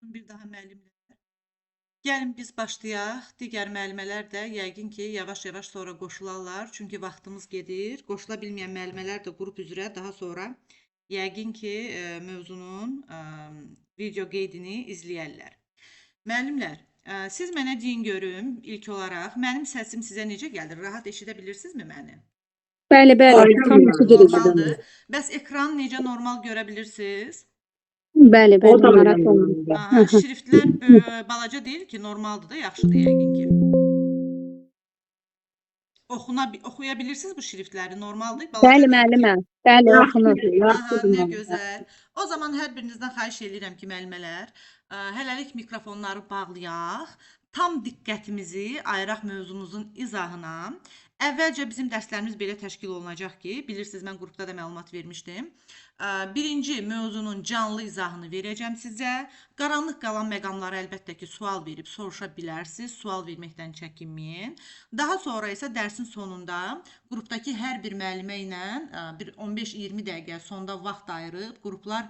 Bir daha müəllimlər. Gəlin biz başlayaq. Digər müəllimələr də yəqin ki, yavaş-yavaş sonra qoşularlar. Çünki vaxtımız gedir. Qoşula bilməyən müəllimələr də qrup üzrə daha sonra yəqin ki, mövzunun video qeydini izləyərlər. Müəllimlər, siz mənə deyin görüm, ilk olaraq mənim səsim sizə necə gəlir? Rahat eşidə bilirsinizmi məni? Bəli, bəli, tam Normaldır. Bəs ekranı necə normal görə bilirsiniz? Bəli, bəli, maraton. Aha, şriftlər balaca deyil ki, normaldır da, yaxşıdır yəqin ki. Oxuya bilirsiniz bu şriftləri, normaldır, balaca Bəli, deyil ki. müəllimə. Bəli, oxunur. Aha, nə gözəl. O zaman hər birinizdən xahiş edirəm ki, müəllimələr, hələlik mikrofonları bağlayaq, tam diqqətimizi ayıraq mövzumuzun izahına. Əvvəlcə bizim dərslərimiz belə təşkil olunacaq ki, bilirsiniz, mən qrupda da məlumat vermişdim. Birinci mövzunun canlı izahını verəcəm sizə. Qaranlıq qalan məqamları əlbəttə ki, sual verib soruşa bilərsiniz. Sual verməkdən çəkinməyin. Daha sonra isə dərsin sonunda qrupdakı hər bir müəllimə ilə bir 15-20 dəqiqə sonda vaxt ayırıb, qruplar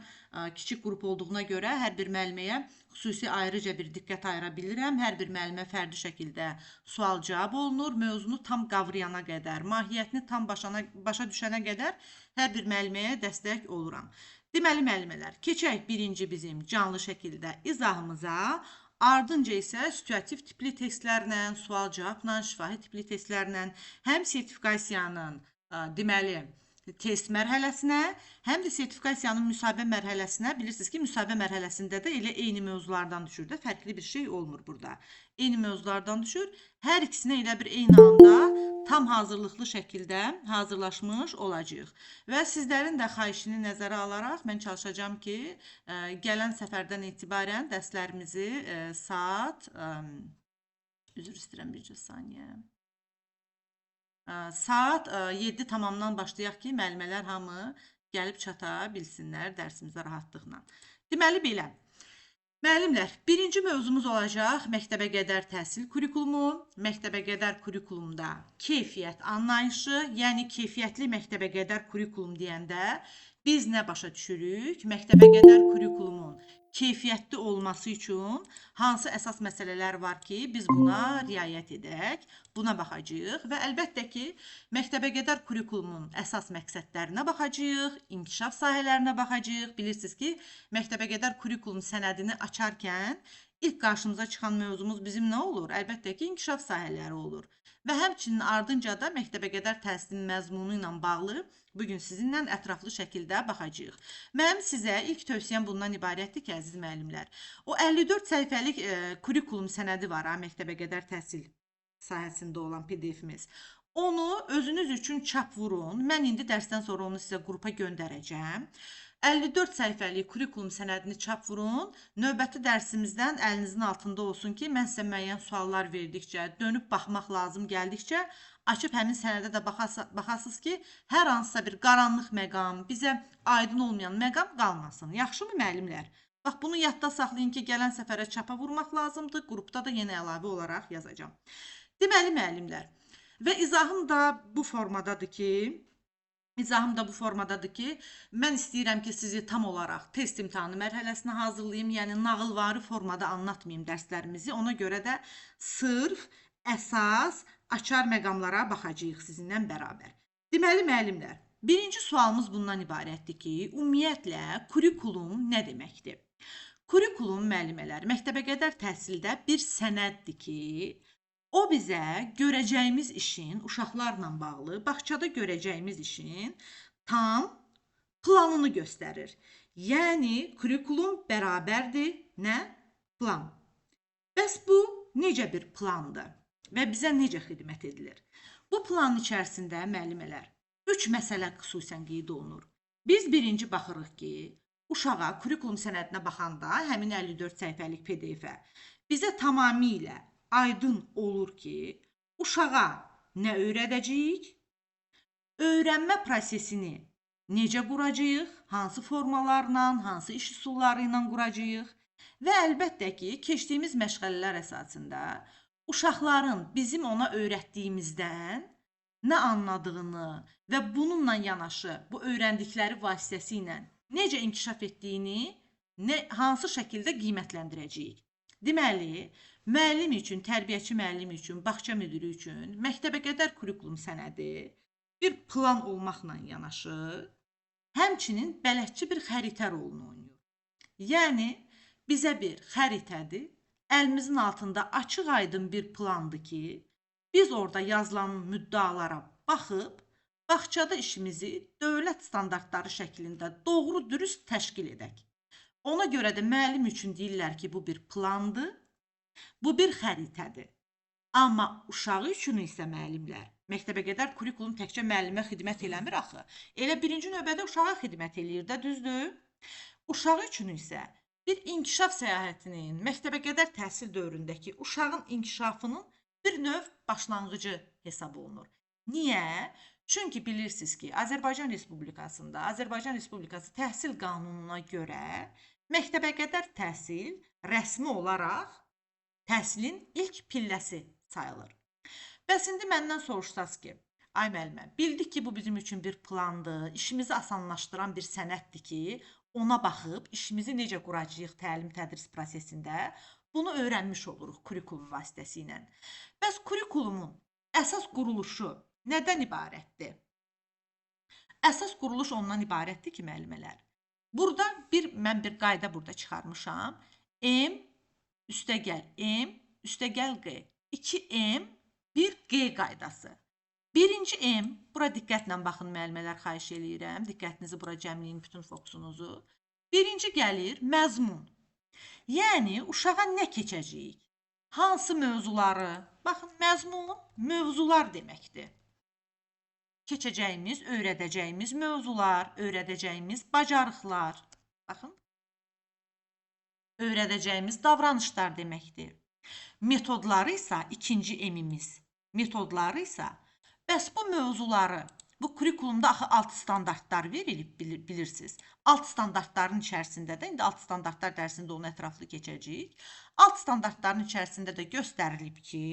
kiçik qrup olduğuna görə hər bir müəlliməyə xüsusi ayrıca bir diqqət ayıra bilirəm. Hər bir müəllimə fərdi şəkildə sual-cavab olunur. Mövzunu tam qavrayana qədər, mahiyyətini tam başa düşənə qədər hər bir müəlliməyə dəstək oluram. Deməli, müəllimələr, keçək birinci bizim canlı şəkildə izahımıza. Ardınca isə situativ tipli testlərlə, sual-cavabla, şifahi tipli testlərlə, həm sertifikasiyanın deməli test mərhələsinə, həm də sertifikasiyanın müsahibə mərhələsinə, bilirsiniz ki, müsahibə mərhələsində də elə eyni mövzulardan düşür də, fərqli bir şey olmur burada. Eyni mövzulardan düşür. Hər ikisinə elə bir eyni anda tam hazırlıqlı şəkildə hazırlaşmış olacağıq. Və sizlərin də xahişini nəzərə alaraq mən çalışacağam ki, gələn səfərdən etibarən dərslərimizi saat üzr istəyirəm bircə saniyə. Saat 7 tamamdan başlayaq ki, müəllimələr hamı gəlib çata bilsinlər dərsimizə rahatlıqla. Deməli belə, müəllimlər, birinci mövzumuz olacaq məktəbə qədər təhsil kurikulumu. Məktəbə qədər kurikulumda keyfiyyət anlayışı, yəni keyfiyyətli məktəbə qədər kurikulum deyəndə biz nə başa düşürük? Məktəbə qədər kurikulumun keyfiyyətli olması üçün hansı əsas məsələlər var ki, biz buna riayət edək, buna baxacağıq və əlbəttə ki, məktəbə qədər kurikulumun əsas məqsədlərinə baxacağıq, inkişaf sahələrinə baxacağıq. Bilirsiniz ki, məktəbə qədər kurikulum sənədini açarkən ilk qarşımıza çıxan mövzumuz bizim nə olur? Əlbəttə ki, inkişaf sahələri olur. Və həmçinin ardınca da məktəbə qədər təhsilin məzmunu ilə bağlı bugün sizinlə ətraflı şəkildə baxacağıq. Mənim sizə ilk tövsiyəm bundan ibarətdir ki, əziz müəllimlər, o 54 səhifəlik kurikulum sənədi var ha, məktəbə qədər təhsil sahəsində olan PDF-imiz. Onu özünüz üçün çap vurun. Mən indi dərsdən sonra onu sizə qrupa göndərəcəm. 54 səhifəlik kurikulum sənədini çap vurun. Növbəti dərsimizdən əlinizin altında olsun ki, mən sizə müəyyən suallar verdikcə, dönüb baxmaq lazım gəldikcə, açıb həmin sənədə də baxasınız ki, hər hansısa bir qaranlıq məqam, bizə aydın olmayan məqam qalmasın. Yaxşımı müəllimlər? Bax, bunu yadda saxlayın ki, gələn səfərə çapa vurmaq lazımdır. Qrupda da yenə əlavə olaraq yazacağam. Deməli, müəllimlər, və izahım da bu formadadır ki, mən istəyirəm ki, sizi tam olaraq test imtahanı mərhələsinə hazırlayayım, yəni nağılvari formada anlatmayayım dərslərimizi. Ona görə də sırf əsas açar məqamlara baxacağıq sizinlə bərabər. Deməli, müəllimlər, birinci sualımız bundan ibarətdir ki, ümumiyyətlə kurikulum nə deməkdir? Kurikulum, müəllimələr, məktəbə qədər təhsildə bir sənəddir ki, o bizə görəcəyimiz işin, uşaqlarla bağlı, bağçada görəcəyimiz işin tam planını göstərir. Yəni, kurikulum bərabərdir, nə? Plan. Bəs bu necə bir plandır və bizə necə xidmət edilir? Bu planın içərisində, müəllimələr, 3 məsələ xüsusən qeyd olunur. Biz birinci baxırıq ki, uşağa kurikulum sənədinə baxanda, həmin 54 səhifəlik PDF-ə bizə tamamilə aydın olur ki, uşağa nə öyrədəcəyik, öyrənmə prosesini necə quracağıq, hansı formalarla, hansı iş üsulları ilə quracağıq və əlbəttə ki, keçdiyimiz məşğələlər əsasında uşaqların bizim ona öyrətdiyimizdən nə anladığını və bununla yanaşı bu öyrəndikləri vasitəsilə necə inkişaf etdiyini hansı şəkildə qiymətləndirəcəyik? Deməli, müəllim üçün, tərbiyəçi müəllim üçün, bağça müdiri üçün məktəbəqədər kurikulum sənədi bir plan olmaqla yanaşı, həmçinin bələdçi bir xəritə rolunu oynayır. Yəni, bizə bir xəritədir, əlimizin altında açıq-aydın bir plandır ki, biz orada yazılan müddalara baxıb, bağçada işimizi dövlət standartları şəklində doğru dürüst təşkil edək. Ona görə də müəllim üçün deyirlər ki, bu bir plandır, bu bir xəritədir. Amma uşağı üçün isə müəllimlər, məktəbəqədər kurikulum təkcə müəllimə xidmət eləmir axı. Elə birinci növbədə uşağa xidmət eləyir də, düzdür? Uşağı üçün isə bir inkişaf səyahətinin, məktəbəqədər təhsil dövründəki uşağın inkişafının bir növ başlanğıcı hesab olunur. Niyə? Çünki bilirsiniz ki, Azərbaycan Respublikasında, Azərbaycan Respublikası təhsil qanununa görə məktəbəqədər təhsil rəsmi olaraq təhsilin ilk pilləsi sayılır. Bəs indi məndən soruşsaz ki, ay müəllimə, bildik ki, bu bizim üçün bir plandır, işimizi asanlaşdıran bir sənəddir ki, ona baxıb işimizi necə quracağıq təlim-tədris prosesində, bunu öyrənmiş oluruq kurikulum vasitəsilə. Bəs kurikulumun əsas quruluşu nədən ibarətdir? Əsas quruluş ondan ibarətdir ki, müəllimələr. Burada mən bir qayda burada çıxarmışam. M üstəgəl M üstəgəl G. 2M 1G qaydası. Birinci M, bura diqqətlə baxın müəllimələr, xahiş eləyirəm. Diqqətinizi bura cəmləyin, bütün fokusunuzu. Birinci gəlir məzmun. Yəni, uşağa nə keçəcəyik? Hansı mövzuları? Baxın, məzmun mövzular deməkdir. Keçəcəyimiz, öyrədəcəyimiz mövzular, öyrədəcəyimiz bacarıqlar. Baxın, öyrədəcəyimiz davranışlar deməkdir. Metodları isə ikinci emimiz. Metodları isə, bəs bu mövzuları, bu kurikulumda axı alt standartlar verilib, bilirsiniz. Alt standartların içərisində də, indi alt standartlar dərsində onu ətraflı keçəcəyik. Alt standartların içərisində də göstərilib ki,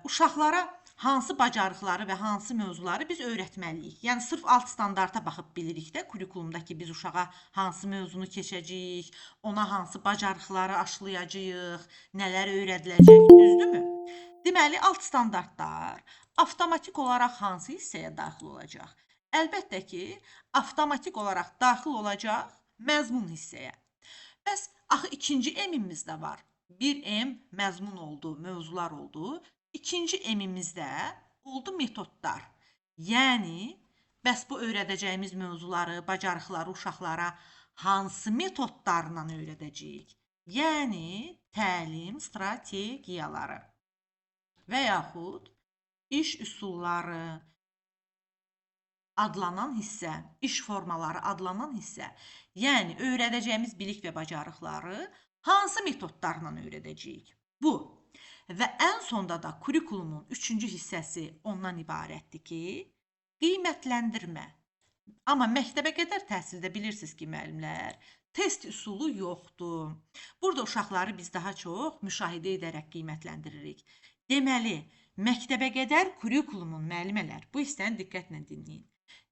uşaqlara hansı bacarıqları və hansı mövzuları biz öyrətməliyik. Yəni, sırf alt standarta baxıb bilirik də, kurikulumdakı biz uşağa hansı mövzunu keçəcəyik, ona hansı bacarıqları aşılayacağıq, nələr öyrədiləcək, düzdürmü? Deməli, alt standartlar avtomatik olaraq hansı hissəyə daxil olacaq? Əlbəttə ki, avtomatik olaraq daxil olacaq məzmun hissəyə. Bəs, axı ikinci emimiz də var. Bir em məzmun oldu, mövzular oldu. İkinci emimizdə oldu metodlar. Yəni, bəs bu öyrədəcəyimiz mövzuları, bacarıqları uşaqlara hansı metodlarla öyrədəcəyik? Yəni, təlim strategiyaları və yaxud iş üsulları adlanan hissə, iş formaları adlanan hissə, yəni öyrədəcəyimiz bilik və bacarıqları hansı metodlarla öyrədəcəyik? Bu. Və ən sonda da kurikulumun üçüncü hissəsi ondan ibarətdir ki, qiymətləndirmə. Amma məktəbəqədər təhsildə bilirsiniz ki, müəllimlər, test üsulu yoxdur. Burada uşaqları biz daha çox müşahidə edərək qiymətləndiririk. Deməli, məktəbəqədər kurikulumun müəllimələr, bu hissəni diqqətlə dinləyin.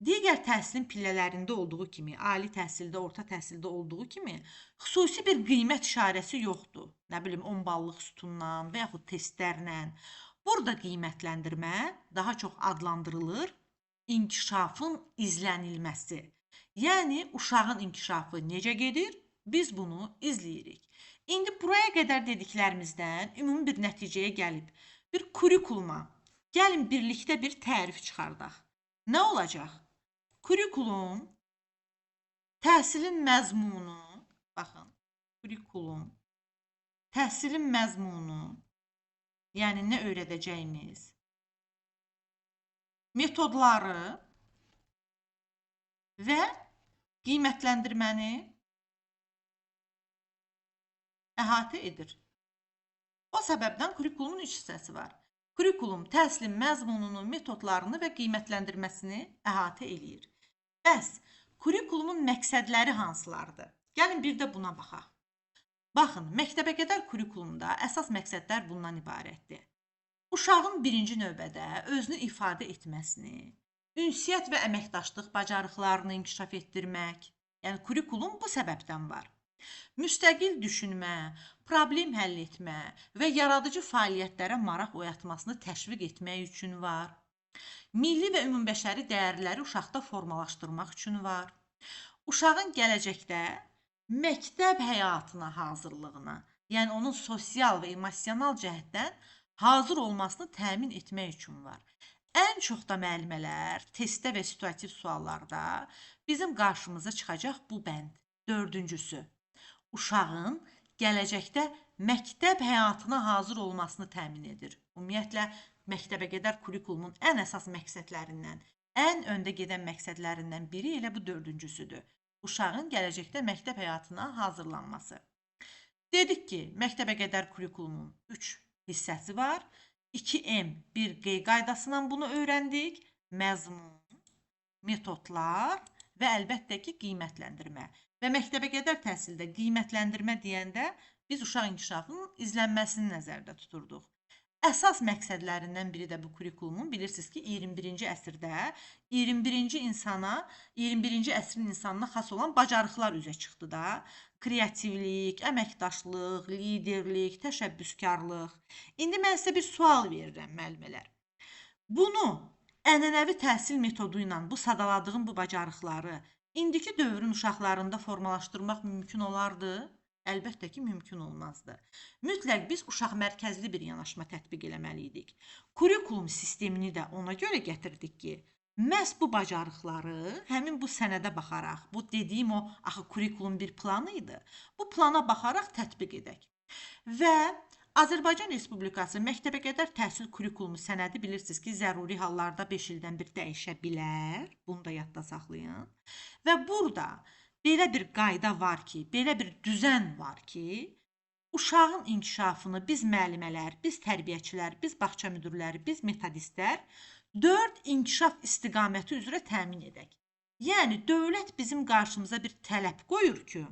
Digər təhsilin pillələrində olduğu kimi, ali təhsildə, orta təhsildə olduğu kimi, xüsusi bir qiymət işarəsi yoxdur. Nə bilim, 10 ballıq sütundan və yaxud testlərlə. Burada qiymətləndirmə daha çox adlandırılır inkişafın izlənilməsi. Yəni, uşağın inkişafı necə gedir? Biz bunu izləyirik. İndi buraya qədər dediklərimizdən ümumi bir nəticəyə gəlib, bir kurikuluma gəlin birlikdə bir tərif çıxardaq. Nə olacaq? Kurikulum, təhsilin məzmunu, baxın, kurikulum, təhsilin məzmunu, yəni nə öyrədəcəyimiz, metodları və qiymətləndirməni əhatə edir. O səbəbdən kurikulumun üç hissəsi var. Kurikulum təhsilin məzmununu, metodlarını və qiymətləndirməsini əhatə eləyir. Bəs, kurikulumun məqsədləri hansılardır? Gəlin bir də buna baxaq. Baxın, məktəbəqədər kurikulumda əsas məqsədlər bundan ibarətdir. Uşağın birinci növbədə özünü ifadə etməsini, ünsiyyət və əməkdaşlıq bacarıqlarını inkişaf etdirmək, Yəni kurikulum bu səbəbdən var. Müstəqil düşünmə, problem həll etmə və yaradıcı fəaliyyətlərə maraq oyatmasını təşviq etmək üçün var. Milli və ümumbəşəri dəyərləri uşaqda formalaşdırmaq üçün var. Uşağın gələcəkdə məktəb həyatına hazırlığına, yəni onun sosial və emosional cəhətdən hazır olmasını təmin etmək üçün var. Ən çox da müəllimələr testdə və situativ suallarda bizim qarşımıza çıxacaq bu bənd. Dördüncüsü, uşağın gələcəkdə məktəb həyatına hazır olmasını təmin edir. Ümumiyyətlə, məktəbə qədər kurikulumun ən əsas məqsədlərindən, ən öndə gedən məqsədlərindən biri elə bu dördüncüsüdür. Uşağın gələcəkdə məktəb həyatına hazırlanması. Dedik ki, məktəbə qədər kurikulumun 3 hissəsi var. 2M, 1Q qaydasından bunu öyrəndik. Məzmun, metodlar və əlbəttə ki, qiymətləndirmə. Və məktəbə qədər təhsildə qiymətləndirmə deyəndə biz uşaq inkişafının izlənməsini nəzərdə tuturduq. Əsas məqsədlərindən biri də bu kurikulumun bilirsiniz ki, 21-ci əsrdə 21-ci əsrin insanına xas olan bacarıqlar üzə çıxdı da. Kreativlik, əməkdaşlıq, liderlik, təşəbbüskarlıq. İndi mən sizə bir sual verirəm, müəllimələr. Bunu ənənəvi təhsil metodu ilə bu sadaladığım bu bacarıqları indiki dövrün uşaqlarında formalaşdırmaq mümkün olardı? Əlbəttə ki, mümkün olmazdı. Mütləq biz uşaq mərkəzli bir yanaşma tətbiq eləməliydik. Kurikulum sistemini də ona görə gətirdik ki, məhz bu bacarıqları həmin bu sənədə baxaraq, bu dediyim o axı kurikulum bir planı idi, bu plana baxaraq tətbiq edək. Və Azərbaycan Respublikası məktəbə qədər təhsil kurikulumu sənədi bilirsiniz ki, zəruri hallarda 5 ildən bir dəyişə bilər. Bunu da yadda saxlayın. Və burada belə bir qayda var ki, belə bir düzən var ki, uşağın inkişafını biz müəllimələr, biz tərbiyəçilər, biz bağça müdirləri, biz metodistlər 4 inkişaf istiqaməti üzrə təmin edək. Yəni, dövlət bizim qarşımıza bir tələb qoyur ki,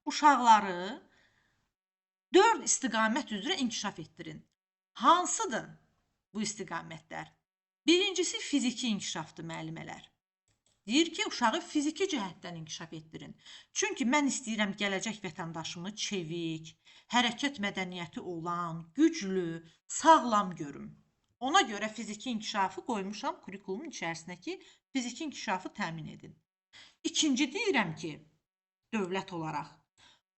uşaqları 4 istiqamət üzrə inkişaf etdirin. Hansıdır bu istiqamətlər? Birincisi fiziki inkişafdır, müəllimələr. Deyir ki, uşağı fiziki cəhətdən inkişaf etdirin. Çünki mən istəyirəm gələcək vətəndaşımı çevik, hərəkət mədəniyyəti olan, güclü, sağlam görüm. Ona görə fiziki inkişafı qoymuşam kurikulumun içərisinə ki, fiziki inkişafı təmin edin. İkinci deyirəm ki, dövlət olaraq,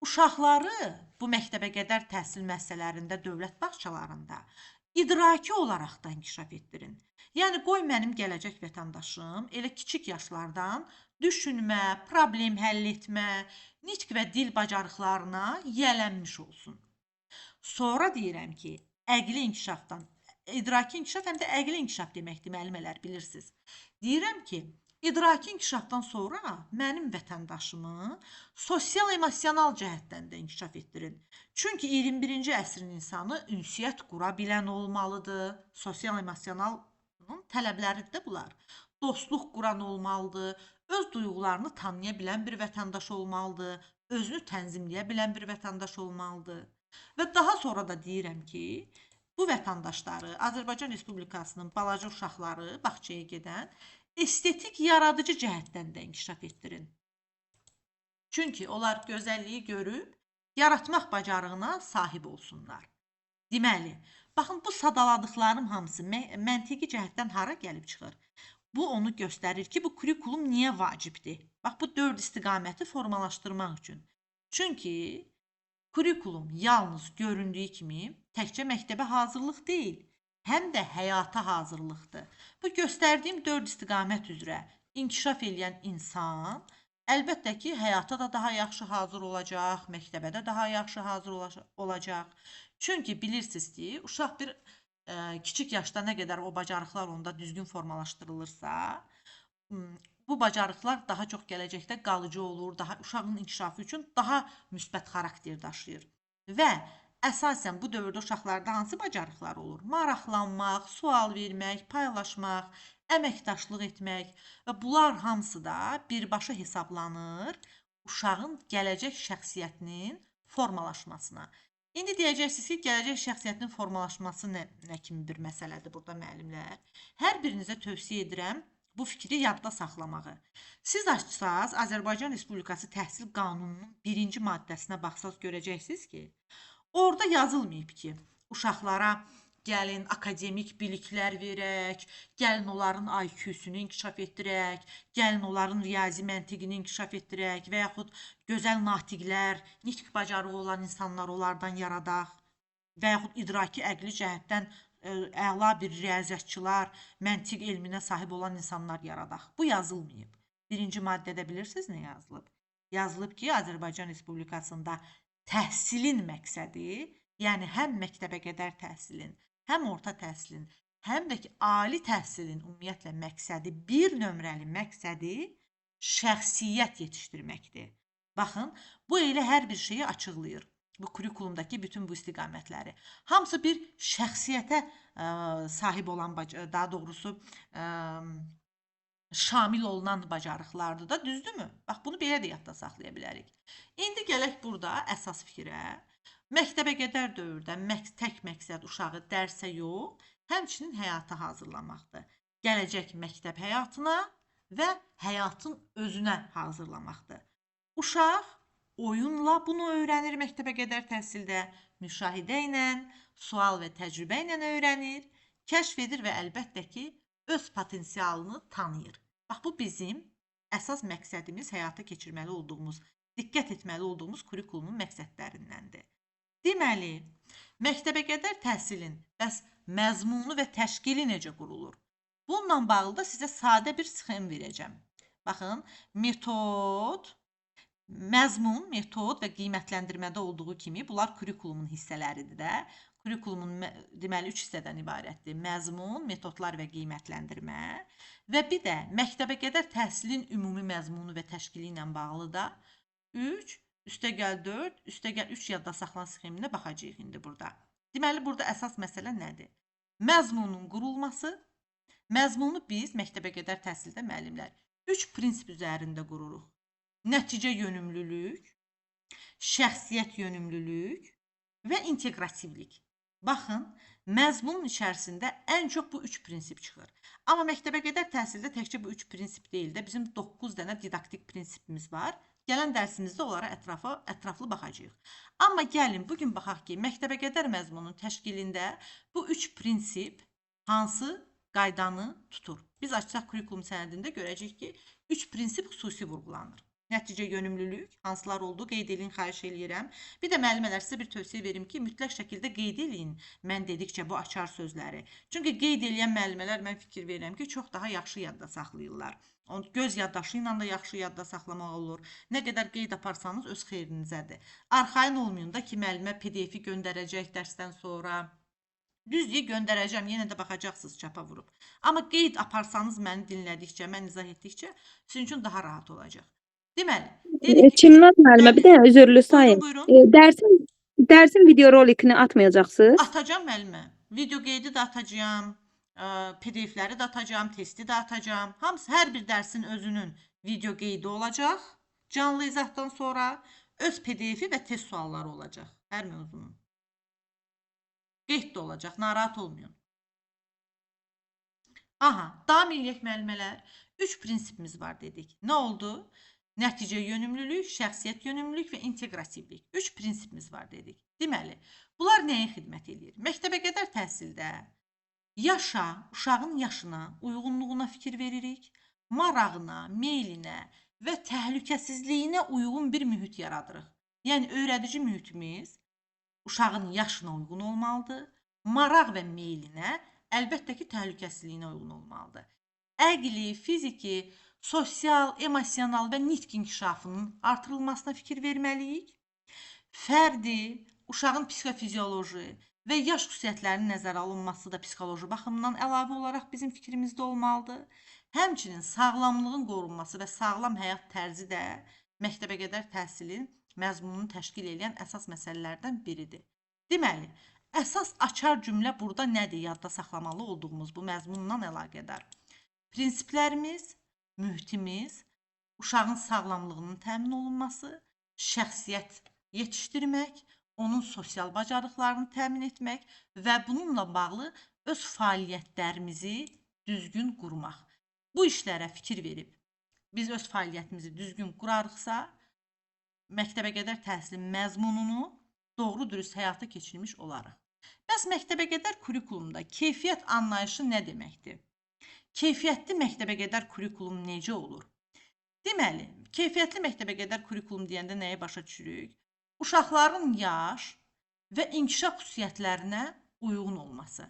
uşaqları bu məktəbə qədər təhsil müəssisələrində, dövlət bağçalarında idraki olaraq da inkişaf etdirin. Yəni, qoy mənim gələcək vətəndaşım elə kiçik yaşlardan düşünmə, problem həll etmə, nitq və dil bacarıqlarına yiyələnmiş olsun. Sonra deyirəm ki, əqli inkişafdan, idraki inkişaf həm də əqli inkişaf deməkdir, müəllimələr, bilirsiniz. Deyirəm ki, idraki inkişafdan sonra mənim vətəndaşımı sosial-emosional cəhətdən də inkişaf etdirin. Çünki 21-ci əsrin insanı ünsiyyət qura bilən olmalıdır. Sosial-emosional tələbləri də bunlar. Dostluq quran olmalıdır, öz duyğularını tanıya bilən bir vətəndaş olmalıdır, özünü tənzimləyə bilən bir vətəndaş olmalıdır. Və daha sonra da deyirəm ki, bu vətəndaşları Azərbaycan Respublikasının balaca uşaqları bağçaya gedən estetik yaradıcı cəhətdən də inkişaf etdirin. Çünki onlar gözəlliyi görüb, yaratmaq bacarığına sahib olsunlar. Deməli, baxın, bu sadaladıqlarım hamısı məntiqi cəhətdən hara gəlib çıxır? Bu onu göstərir ki, bu kurikulum niyə vacibdir? Bax, bu 4 istiqaməti formalaşdırmaq üçün. Çünki kurikulum yalnız göründüyü kimi təkcə məktəbə hazırlıq deyil, həm də həyata hazırlıqdır. Bu göstərdiyim 4 istiqamət üzrə inkişaf edən insan əlbəttə ki, həyata da daha yaxşı hazır olacaq, məktəbə də daha yaxşı hazır olacaq. Çünki bilirsiniz ki, uşaq bir kiçik yaşda nə qədər o bacarıqlar onda düzgün formalaşdırılırsa, bu bacarıqlar daha çox gələcəkdə qalıcı olur, uşağın inkişafı üçün daha müsbət xarakter daşıyır. Və əsasən bu dövrdə uşaqlarda hansı bacarıqlar olur? Maraqlanmaq, sual vermək, paylaşmaq, əməkdaşlıq etmək və bunlar hamısı da birbaşa hesablanır uşağın gələcək şəxsiyyətinin formalaşmasına. İndi deyəcəksiniz ki, gələcək şəxsiyyətinin formalaşması nə kimi bir məsələdir burada müəllimlər? Hər birinizə tövsiyə edirəm, Bu fikri yadda saxlamağı. Siz açsaz Azərbaycan Respublikası Təhsil Qanununun 1-ci maddəsinə baxsaz görəcəksiniz ki, orada yazılmayıb ki, uşaqlara gəlin akademik biliklər verək, gəlin onların IQ-sunu inkişaf etdirək, gəlin onların riyazi məntiqini inkişaf etdirək və yaxud gözəl natiqlər, nitq bacarığı olan insanlar onlardan yaradaq və yaxud idraki əqli cəhətdən əla bir riyaziyyatçılar, məntiq elminə sahib olan insanlar yaradaq. Bu yazılmayıb. 1-ci maddədə bilirsiniz nə yazılıb? Yazılıb ki, Azərbaycan Respublikasında təhsilin məqsədi, yəni həm məktəbə qədər təhsilin, həm orta təhsilin, həm də ki, ali təhsilin ümumiyyətlə məqsədi, bir nömrəli məqsədi şəxsiyyət yetişdirməkdir. Baxın, bu elə hər bir şeyi açıqlayır. Bu kurikulumdakı bütün bu istiqamətləri. Hamısı bir şəxsiyyətə sahib olan, daha doğrusu şamil olunan bacarıqlardır da, düzdürmü? Bax, bunu belə də yadda saxlaya bilərik. İndi gələk burada əsas fikrə. Məktəbə qədər dövrdə tək məqsəd uşağı dərsə yox, həmçinin həyata hazırlamaqdır. Gələcək məktəb həyatına və həyatın özünə hazırlamaqdır. Uşaq oyunla bunu öyrənir məktəbə qədər təhsildə, müşahidə ilə, sual və təcrübə ilə öyrənir, kəşf edir və əlbəttə ki, öz potensialını tanıyır. Bax, bu bizim əsas məqsədimiz, həyata keçirməli olduğumuz, diqqət etməli olduğumuz kurikulumun məqsədlərindəndir. Deməli, məktəbə qədər təhsilin bəs məzmunu və təşkili necə qurulur? Bununla bağlı da sizə sadə bir sxem verəcəm. Baxın, metod, məzmun, metod və qiymətləndirmədə olduğu kimi bunlar kurikulumun hissələridir də. Kurikulumun deməli 3 hissədən ibarətdir. Məzmun, metodlar və qiymətləndirmə və bir də məktəbə qədər təhsilin ümumi məzmunu və təşkili ilə bağlı da 3 üstəgəl 4, üstəgəl 3 yadda saxlanan sxeminə baxacağıq indi burada. Deməli, burada əsas məsələ nədir? Məzmunun qurulması. Məzmunu biz məktəbə qədər təhsildə müəllimlər 3 prinsip üzərində qururuq. Nəticə yönümlülük, şəxsiyyət yönümlülük və inteqrativlik. Baxın, məzmunun içərisində ən çox bu 3 prinsip çıxır. Amma məktəbə qədər təhsildə təkcə bu 3 prinsip deyil də, bizim 9 dənə didaktik prinsipimiz var. Gələn dərsimizdə onlara ətraflı baxacağıq. Amma gəlin, bugün baxaq ki, məktəbə qədər məzmunun təşkilində bu 3 prinsip hansı qaydanı tutur? Biz açsaq kurikulum sənədində görəcəyik ki, 3 prinsip xüsusi vurğulanır. Nəticə yönümlülük, hansılar oldu, qeyd edin, xahiş eləyirəm. Bir də müəllimələr sizə bir tövsiyə verim ki, mütləq şəkildə qeyd edin mən dedikcə bu açar sözləri. Çünki qeyd edən müəllimələr mən fikir verirəm ki, çox daha yaxşı yadda saxlayırlar. Göz yaddaşı ilə də yaxşı yadda saxlamaq olur. Nə qədər qeyd aparsanız öz xeyrinizədir. Arxayın olmayın da ki, müəllimə PDF-i göndərəcək dərsdən sonra. Düzdür, göndərəcəm, yenə də baxacaqsınız çapa vurub. Amma qeyd aparsanız məni dinlədikcə, mən izah etdikcə sizin üçün daha rahat olacaq. Deməli, dedik ki, Çimnaz müəllimə, bir də özürlü sayın. Buyurun. Dərsin video rolikini atmayacaqsınız? Atacağım müəllimə. Video qeydi də atacağam, PDF-ləri də atacağam, testi də atacağam. Hamısı, hər bir dərsin özünün video qeydi olacaq. Canlı izahdan sonra öz PDF-i və test sualları olacaq. Hər mövzunun. Qeyd də olacaq, narahat olmayın. Aha, davam edək müəllimələr. 3 prinsipimiz var dedik. Nə oldu? Nəticə yönümlülük, şəxsiyyət yönümlülük və inteqrativlik. 3 prinsipimiz var dedik. Deməli, bunlar nəyə xidmət edir? Məktəbə qədər təhsildə yaşa, uşağın yaşına, uyğunluğuna fikir veririk, marağına, meylinə və təhlükəsizliyinə uyğun bir mühit yaradırıq. Yəni, öyrədici mühitimiz uşağın yaşına uyğun olmalıdır, maraq və meylinə, əlbəttə ki, təhlükəsizliyinə uyğun olmalıdır. Əqli, fiziki, sosial, emosional və nitq inkişafının artırılmasına fikir verməliyik. Fərdi, uşağın psixofizioloji və yaş xüsusiyyətlərinin nəzərə alınması da psixoloji baxımdan əlavə olaraq bizim fikrimizdə olmalıdır. Həmçinin sağlamlığın qorunması və sağlam həyat tərzi də məktəbə qədər təhsilin məzmununu təşkil edən əsas məsələlərdən biridir. Deməli, əsas açar cümlə burada nədir? Yadda saxlamalı olduğumuz bu məzmunla əlaqədar. Prinsiplərimiz, mühitimiz, uşağın sağlamlığının təmin olunması, şəxsiyyət yetişdirmək, onun sosial bacarıqlarını təmin etmək və bununla bağlı öz fəaliyyətlərimizi düzgün qurmaq. bu işlərə fikir verib biz öz fəaliyyətimizi düzgün qurarıqsa, məktəbəqədər təhsilin məzmununu doğru dürüst həyata keçirmiş olarıq. Bəs məktəbəqədər kurikulumda keyfiyyət anlayışı nə deməkdir? Keyfiyyətli məktəbəqədər kurikulum necə olur? Deməli, keyfiyyətli məktəbəqədər kurikulum deyəndə nəyi başa düşürük? Uşaqların yaş və inkişaf xüsusiyyətlərinə uyğun olması.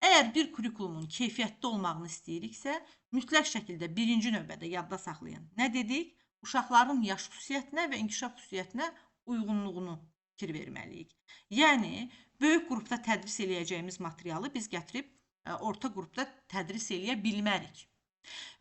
Əgər bir kurikulumun keyfiyyətli olmağını istəyiriksə, mütləq şəkildə birinci növbədə yadda saxlayın. Nə dedik? Uşaqların yaş xüsusiyyətinə və inkişaf xüsusiyyətinə uyğunluğunu fikir verməliyik. Yəni, böyük qrupda tədris eləyəcəyimiz materialı biz gətirib orta qrupda tədris eləyə bilmərik.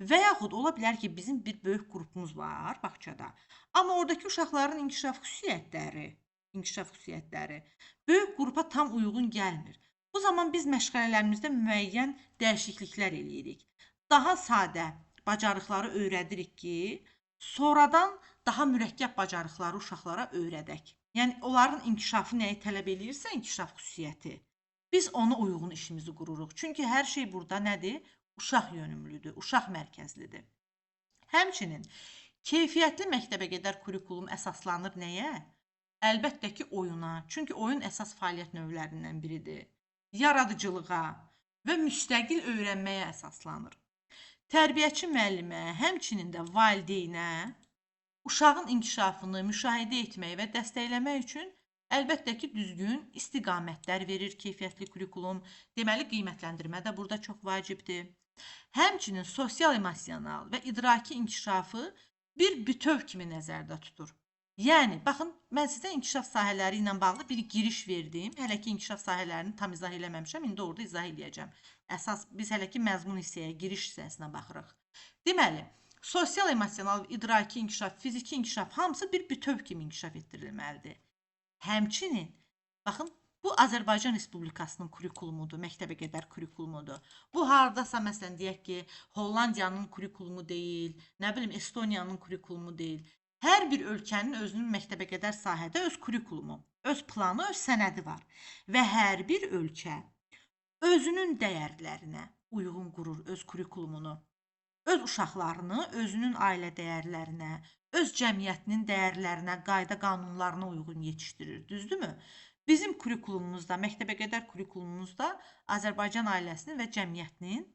Və yaxud ola bilər ki, bizim bir böyük qrupumuz var bağçada. Amma oradakı uşaqların inkişaf xüsusiyyətləri böyük qrupa tam uyğun gəlmir. Bu zaman biz məşğələlərimizdə müəyyən dəyişikliklər eləyirik. Daha sadə bacarıqları öyrədirik ki, sonradan daha mürəkkəb bacarıqları uşaqlara öyrədək. Yəni, onların inkişafı nəyi tələb eləyirsə, inkişaf xüsusiyyəti, biz ona uyğun işimizi qururuq. Çünki hər şey burada nədir? Uşaq yönümlüdür, uşaq mərkəzlidir. Həmçinin, keyfiyyətli məktəbəqədər kurikulum əsaslanır nəyə? Əlbəttə ki, oyuna. Çünki oyun əsas fəaliyyət növlərindən biridir. Yaradıcılığa və müstəqil öyrənməyə əsaslanır. Tərbiyəçi müəllimə, həmçinin də valideynə uşağın inkişafını müşahidə etmək və dəstəkləmək üçün əlbəttə ki, düzgün istiqamətlər verir keyfiyyətli kurikulum. Deməli, qiymətləndirmə də burada çox vacibdir. Həmçinin sosial-emosional və idraki inkişafı bir bütöv kimi nəzərdə tutur. Yəni, baxın, mən sizə inkişaf sahələri ilə bağlı bir giriş verdim. Hələ ki, inkişaf sahələrini tam izah eləməmişəm, indi orada izah eləyəcəm. Əsas, biz hələ ki, məzmun hissəyə, giriş hissəsinə baxırıq. Deməli, sosial-emosional, idraki inkişaf, fiziki inkişaf hamısı bir bütöv kimi inkişaf etdirilməlidir. Həmçinin, baxın, bu Azərbaycan Respublikasının kurikulumudur, məktəbəqədər kurikulumudur. Bu, haradasa, məsələn, deyək ki, Hollandiyanın kurikulumu deyil, nə bilim, Estoniyanın kurikulumu deyil. Hər bir ölkənin özünün məktəbəqədər sahədə öz kurikulumu, öz planı, öz sənədi var. Və hər bir ölkə özünün dəyərlərinə uyğun qurur öz kurikulumunu. Öz uşaqlarını özünün ailə dəyərlərinə, öz cəmiyyətinin dəyərlərinə, qayda qanunlarına uyğun yetişdirir, düzdürmü? Bizim kurikulumumuzda, məktəbəqədər kurikulumumuzda Azərbaycan ailəsinin və cəmiyyətinin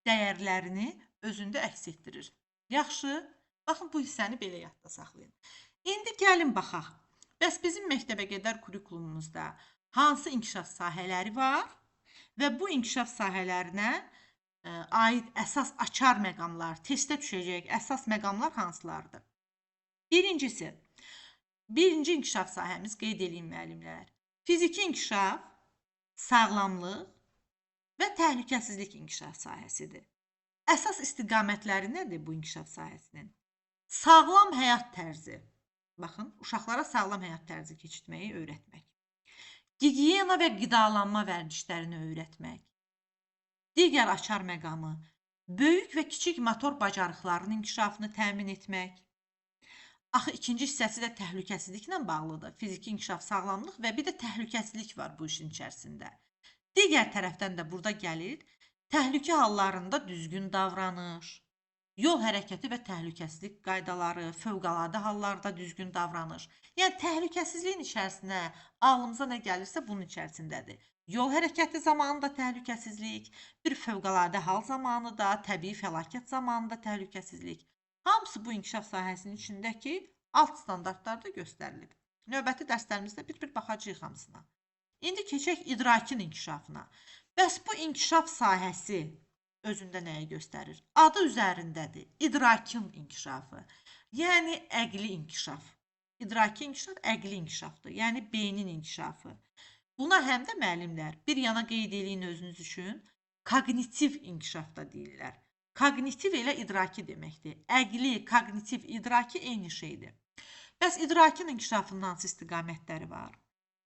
dəyərlərini özündə əks etdirir. Yaxşı, baxın bu hissəni belə yadda saxlayın. İndi gəlin baxaq. Bəs bizim məktəbəqədər kurikulumumuzda hansı inkişaf sahələri var və bu inkişaf sahələrinə aid əsas açar məqamlar, testə düşəcək əsas məqamlar hansılardır? Birincisi, birinci inkişaf sahəmiz qeyd edin müəllimlər. Fiziki inkişaf, sağlamlıq və təhlükəsizlik inkişaf sahəsidir. Əsas istiqamətləri nədir bu inkişaf sahəsinin? Sağlam həyat tərzi. Baxın, uşaqlara sağlam həyat tərzi keçirtməyi öyrətmək. Gigiyena və qidalanma vərdişlərini öyrətmək. Digər açar məqamı, böyük və kiçik motor bacarıqlarının inkişafını təmin etmək. Axı, ikinci hissəsi də təhlükəsizliklə bağlıdır. Fiziki inkişaf, sağlamlıq və bir də təhlükəsizlik var bu işin içərisində. Digər tərəfdən də burada gəlir, təhlükə hallarında düzgün davranış, yol hərəkəti və təhlükəsizlik qaydaları, fövqəladə hallarda düzgün davranış. Yəni, təhlükəsizliyin içərisinə, ağlımıza nə gəlirsə bunun içərisindədir. Yol hərəkəti zamanında təhlükəsizlik, bir fövqəladə hal zamanı da, təbii fəlakət zamanında təhlükəsizlik. Hamısı bu inkişaf sahəsinin içindəki alt standartlarda göstərilib. Növbəti dərslərimizdə bir baxacağıq hamısına. İndi keçək idrakin inkişafına. Bəs bu inkişaf sahəsi özündə nəyi göstərir? Adı üzərindədir. İdrakin inkişafı. Yəni, əqli inkişaf. İdraki inkişaf, əqli inkişafdır. Yəni, beynin inkişafı. Buna həm də müəllimlər bir yana qeyd eləyin özünüz üçün kognitiv inkişaf da deyirlər. Kognitiv elə idraki deməkdir. Əqli, kognitiv, idraki eyni şeydir. Bəs idrakin inkişafının hansı istiqamətləri var?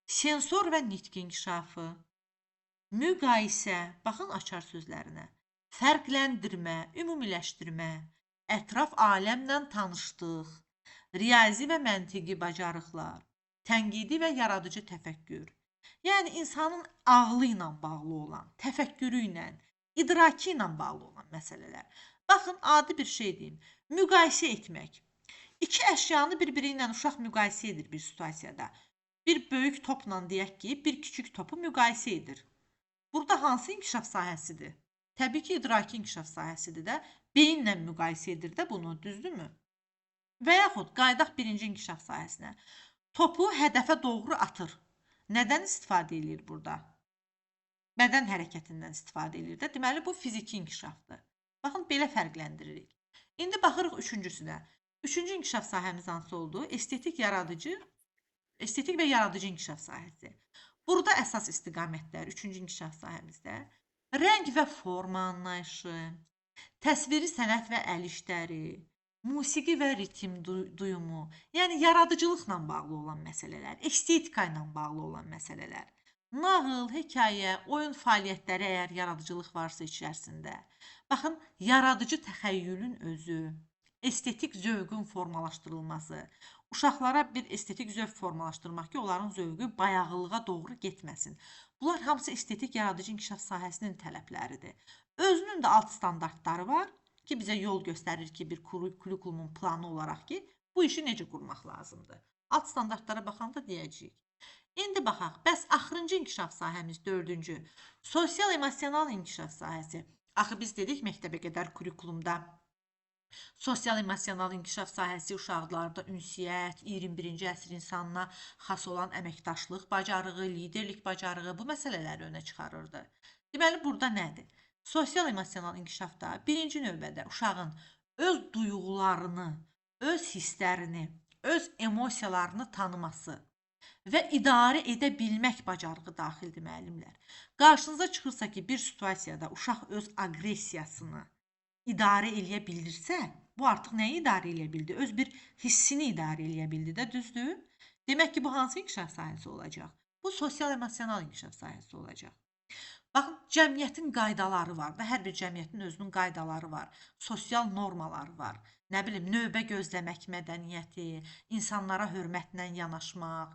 Sensor və nitq inkişafı, müqayisə, baxın açar sözlərinə, fərqləndirmə, ümumiləşdirmə, ətraf aləmlə tanışlıq, riyazi və məntiqi bacarıqlar, tənqidi və yaradıcı təfəkkür. Yəni, insanın ağlı ilə bağlı olan, təfəkkürü ilə, idraki ilə bağlı olan məsələlər. Baxın, adi bir şey deyim. Müqayisə etmək. İki əşyanı bir-biri ilə uşaq müqayisə edir bir situasiyada. Bir böyük topla deyək ki, bir kiçik topu müqayisə edir. Burada hansı inkişaf sahəsidir? Təbii ki, idraki inkişaf sahəsidir də. Beyinlə müqayisə edir də bunu, düzdürmü? Və yaxud qaydaq birinci inkişaf sahəsinə. Topu hədəfə doğru atır. Nədən istifadə edir burada? Bədən hərəkətindən istifadə edir də. Deməli, bu fiziki inkişafdır. Baxın, belə fərqləndiririk. İndi baxırıq üçüncüsünə. Üçüncü inkişaf sahəmiz hansı oldu? Estetik və yaradıcı inkişaf sahəsi. Burada əsas istiqamətlər üçüncü inkişaf sahəmizdə rəng və forma anlayışı, təsviri sənət və əl işləri, musiqi və ritm duyumu, yəni yaradıcılıqla bağlı olan məsələlər, estetika ilə bağlı olan məsələlər, nağıl, hekayə, oyun fəaliyyətləri əgər yaradıcılıq varsa içərisində. Baxın, yaradıcı təxəyyülün özü, estetik zövqün formalaşdırılması, uşaqlara bir estetik zövq formalaşdırmaq ki, onların zövqü bayağılığa doğru getməsin. Bunlar hamısı estetik yaradıcı inkişaf sahəsinin tələbləridir. Özünün də alt standartları var ki, bizə yol göstərir ki, bir kurikulumun planı olaraq ki, bu işi necə qurmaq lazımdır. Alt standartlara baxanda deyəcəyik. İndi baxaq, bəs axırıncı inkişaf sahəmiz, dördüncü, sosial-emosional inkişaf sahəsi. Axı biz dedik məktəbə qədər kurikulumda sosial-emosional inkişaf sahəsi uşaqlarda ünsiyyət, 21-ci əsr insanına xas olan əməkdaşlıq bacarığı, liderlik bacarığı bu məsələləri önə çıxarırdı. Deməli, burada nədir? Sosial-emosional inkişafda birinci növbədə uşağın öz duyğularını, öz hisslərini, öz emosiyalarını tanıması və idarə edə bilmək bacarığı daxildir, müəllimlər. Qarşınıza çıxırsa ki, bir situasiyada uşaq öz aqressiyasını idarə eləyə bilirsə, bu artıq nəyi idarə eləyə bildi? Öz bir hissini idarə eləyə bildi də, düzdür? Demək ki, bu hansı inkişaf sahəsi olacaq? Bu sosial-emosional inkişaf sahəsi olacaq. Baxın, cəmiyyətin qaydaları var da, hər bir cəmiyyətin özünün qaydaları var, sosial normaları var. Nə bilim, növbə gözləmək mədəniyyəti, insanlara hörmətlə yanaşmaq,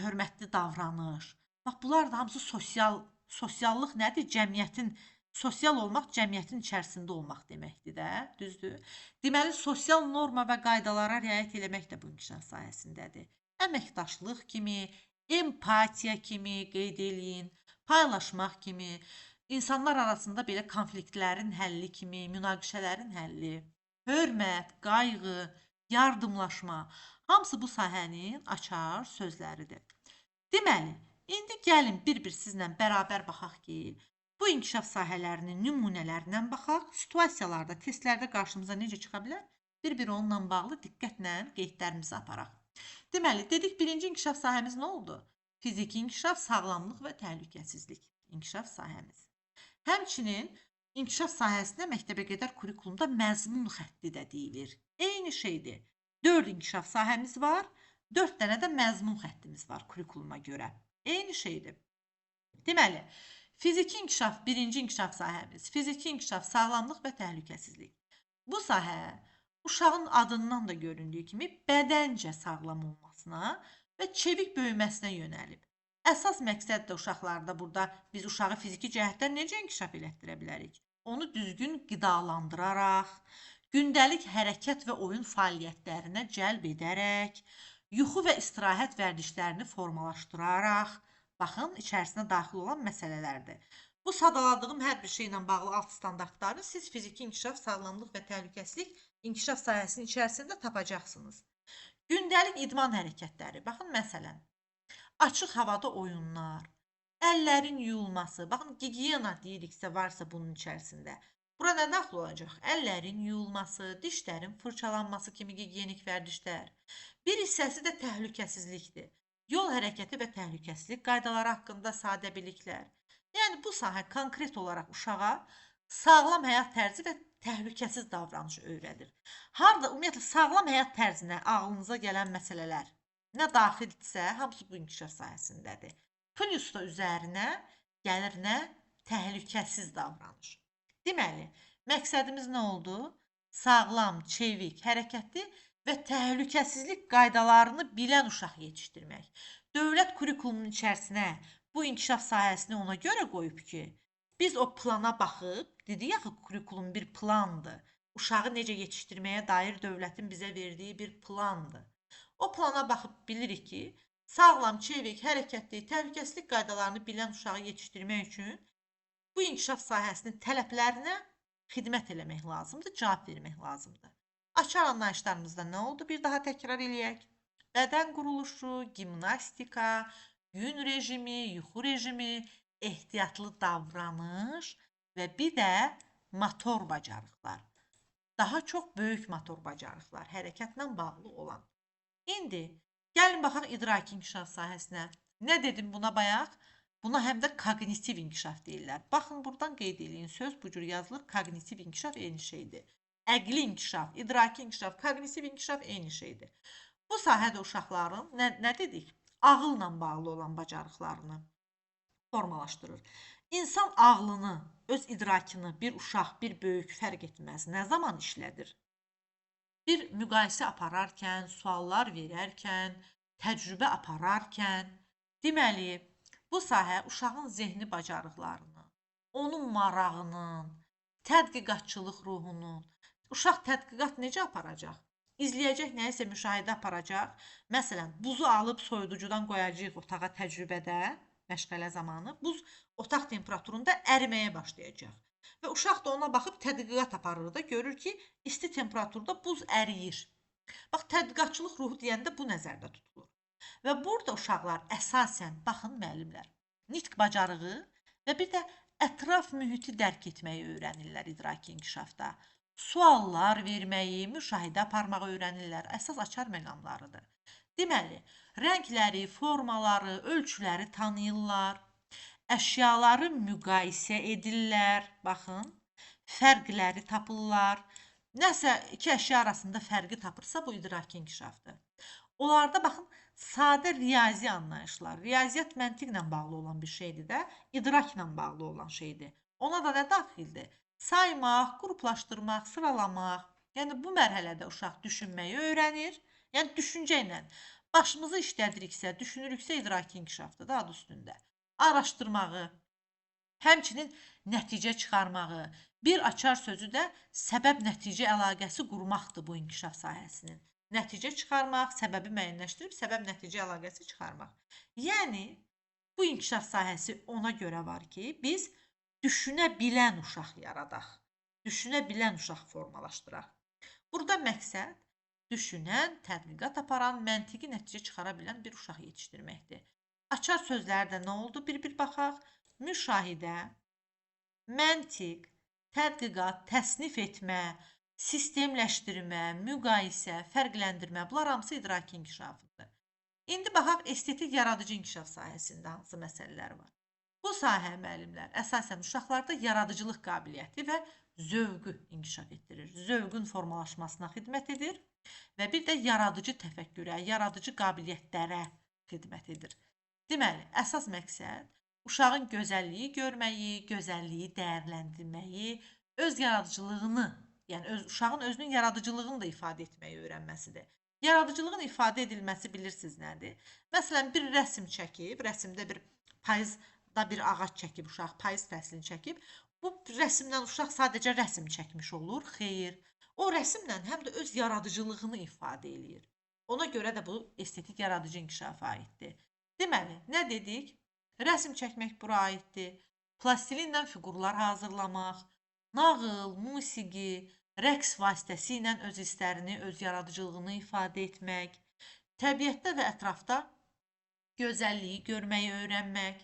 hörmətli davranış. Bax, bunlar da hamısı sosiallıq nədir? Sosial olmaq cəmiyyətin içərisində olmaq deməkdir də, düzdür? Deməli, sosial norma və qaydalara riayət eləmək də bu inkişaf sahəsindədir. Əməkdaşlıq kimi, empatiya kimi qeyd eləyin, paylaşmaq kimi, insanlar arasında belə konfliktlərin həlli kimi, münaqişələrin həlli, hörmət, qayğı, yardımlaşma, hamısı bu sahənin açar sözləridir. Deməli, indi gəlin bir-bir sizlə bərabər baxaq ki, bu inkişaf sahələrinin nümunələrindən baxaq, situasiyalarda, testlərdə qarşımıza necə çıxa bilər? Bir-bir onunla bağlı diqqətlə qeydlərimizi aparaq. Deməli, dedik birinci inkişaf sahəmiz nə oldu? Fiziki inkişaf, sağlamlıq və təhlükəsizlik inkişaf sahəmiz. Həmçinin inkişaf sahəsinə məktəbə qədər kurikulumda məzmun xətti də deyilir. Eyni şeydir. 4 inkişaf sahəmiz var, 4 dənə də məzmun xəttimiz var kurikuluma görə. Eyni şeydir. Deməli, fiziki inkişaf, birinci inkişaf sahəmiz, fiziki inkişaf, sağlamlıq və təhlükəsizlik. Bu sahə uşağın adından da göründüyü kimi bədəncə sağlam olmasına və çevik böyüməsinə yönəlib. Əsas məqsəd də uşaqlarda burada biz uşağı fiziki cəhətdən necə inkişaf elətdirə bilərik? Onu düzgün qidalandıraraq, gündəlik hərəkət və oyun fəaliyyətlərinə cəlb edərək, yuxu və istirahət vərdişlərini formalaşdıraraq, baxın, içərisinə daxil olan məsələlərdir. Bu sadaladığım hər bir şeylə bağlı alt standartları siz fiziki inkişaf, sağlamlıq və təhlükəsizlik inkişaf sahəsinin içərisində tapacaqsınız. Gündəlik idman hərəkətləri, baxın, məsələn, açıq havada oyunlar, əllərin yuyulması, baxın, gigiyena deyiriksə varsa bunun içərisində. Bura nə daxil olacaq? Əllərin yuyulması, dişlərin fırçalanması kimi gigiyenik vərdişlər. Bir hissəsi də təhlükəsizlikdir. Yol hərəkəti və təhlükəsizlik qaydaları haqqında sadə biliklər. Yəni, bu sahə konkret olaraq uşağa sağlam həyat tərzi və təhlükəsiz davranış öyrədir. Harada, ümumiyyətlə, sağlam həyat tərzinə ağlınıza gələn məsələlər nə daxildirsə, hamısı bu inkişaf sahəsindədir. Plus da üzərinə gəlir nə? Təhlükəsiz davranış. Deməli, məqsədimiz nə oldu? Sağlam, çevik, hərəkətli və təhlükəsizlik qaydalarını bilən uşaq yetişdirmək. Dövlət kurikulumunun içərisinə bu inkişaf sahəsini ona görə qoyub ki, biz o plana baxıb, dedik axı kurikulum bir plandır. Uşağı necə yetişdirməyə dair dövlətin bizə verdiyi bir plandır. O plana baxıb bilirik ki, sağlam, çevik, hərəkətli, təhlükəsizlik qaydalarını bilən uşağı yetişdirmək üçün bu inkişaf sahəsinin tələblərinə xidmət eləmək lazımdır, cavab vermək lazımdır. Açar anlayışlarımızda nə oldu? Bir daha təkrar eləyək. Bədən quruluşu, gimnastika, gün rejimi, yuxu rejimi, ehtiyatlı davranış və bir də motor bacarıqlar. Daha çox böyük motor bacarıqlar, hərəkətlə bağlı olan. İndi gəlin baxaq idraki inkişaf sahəsinə. Nə dedim buna bayaq? Buna həm də kognitiv inkişaf deyirlər. Baxın, buradan qeyd eləyin. Söz bu cür yazılır. Kognitiv inkişaf eyni şeydir. Əqli inkişaf, idraki inkişaf, kognitiv inkişaf eyni şeydir. Bu sahədə uşaqların nə dedik? Ağılla bağlı olan bacarıqlarını formalaşdırır. İnsan ağlını, öz idrakını bir uşaq, bir böyük fərq etməz. Nə zaman işlədir? Bir müqayisə apararkən, suallar verərkən, təcrübə apararkən, deməli, bu sahə uşağın zehni bacarıqlarını, onun marağının, tədqiqatçılıq ruhunun, uşaq tədqiqat necə aparacaq? İzləyəcək, nəyisə müşahidə aparacaq. Məsələn, buzu alıb soyuducudan qoyacağıq otağa təcrübədə, məşğələ zamanı. Buz otaq temperaturunda əriməyə başlayacaq. Və uşaq da ona baxıb tədqiqat aparır da, görür ki, isti temperaturda buz əriyir. Bax, tədqiqatçılıq ruhu deyəndə bu nəzərdə tutulur. Və burada uşaqlar əsasən, baxın müəllimlər, nitq bacarığı və bir də ətraf mühiti dərk etməyi öyrənirlər idraki inkişafda. Suallar verməyi, müşahidə aparmağı öyrənirlər. Əsas açar məqamlarıdır. Deməli, rəngləri, formaları, ölçüləri tanıyırlar. Əşyaları müqayisə edirlər. Baxın, fərqləri tapırlar. Nəsə iki əşya arasında fərqi tapırsa, bu idraki inkişafdır. Onlarda baxın, sadə riyazi anlayışlar, riyaziyyat məntiqlə bağlı olan bir şeydir də, idrakla bağlı olan şeydir. Ona da nə daxildir? Saymaq, qruplaşdırmaq, sıralamaq. Yəni bu mərhələdə uşaq düşünməyi öyrənir. Yəni düşüncə ilə başımızı işlədiriksə, düşünürüksə idraki inkişafdır da adı üstündə. Araşdırmağı, həmçinin nəticə çıxarmağı, bir açar sözü də səbəb-nəticə əlaqəsi qurmaqdır bu inkişaf sahəsinin. Nəticə çıxarmaq, səbəbi müəyyənləşdirib səbəb-nəticə əlaqəsi çıxarmaq. Yəni bu inkişaf sahəsi ona görə var ki, biz düşünə bilən uşaq yaradaq. Düşünə bilən uşaq formalaşdıraq. Burada məqsəd düşünən, tədqiqat aparan, məntiqi nəticə çıxara bilən bir uşaq yetişdirməkdir. Açar sözlərdə nə oldu? Bir baxaq. Müşahidə, məntiq, tədqiqat, təsnif etmə, sistemləşdirmə, müqayisə, fərqləndirmə, bunlar hamısı idraki inkişafıdır. İndi baxaq estetik yaradıcı inkişaf sahəsində hansı məsələlər var. Bu sahə müəllimlər əsasən uşaqlarda yaradıcılıq qabiliyyəti və zövqü inkişaf etdirir. Zövqün formalaşmasına xidmət edir və bir də yaradıcı təfəkkürə, yaradıcı qabiliyyətlərə xidmət edir. Deməli, əsas məqsəd uşağın gözəlliyi görməyi, gözəlliyi dəyərləndirməyi, öz yaradıcılığını, yəni uşağın özünün yaradıcılığını da ifadə etməyi öyrənməsidir. Yaradıcılığın ifadə edilməsi bilirsiniz nədir? Məsələn, bir rəsm çəkib, rəsmdə bir payızda bir ağac çəkib uşaq, payız fəslini çəkib. Bu rəsmdən uşaq sadəcə rəsm çəkmiş olur. Xeyr, o rəsmlə həm də öz yaradıcılığını ifadə eləyir. Ona görə də bu estetik yaradıcı inkişafa aiddir. Deməli, nə dedik? Rəsm çəkmək bura aiddir. Plastilinlə fiqurlar hazırlamaq, nağıl, musiqi, rəqs vasitəsilə öz hisslərini, öz yaradıcılığını ifadə etmək, təbiətdə və ətrafda gözəlliyi görməyi öyrənmək,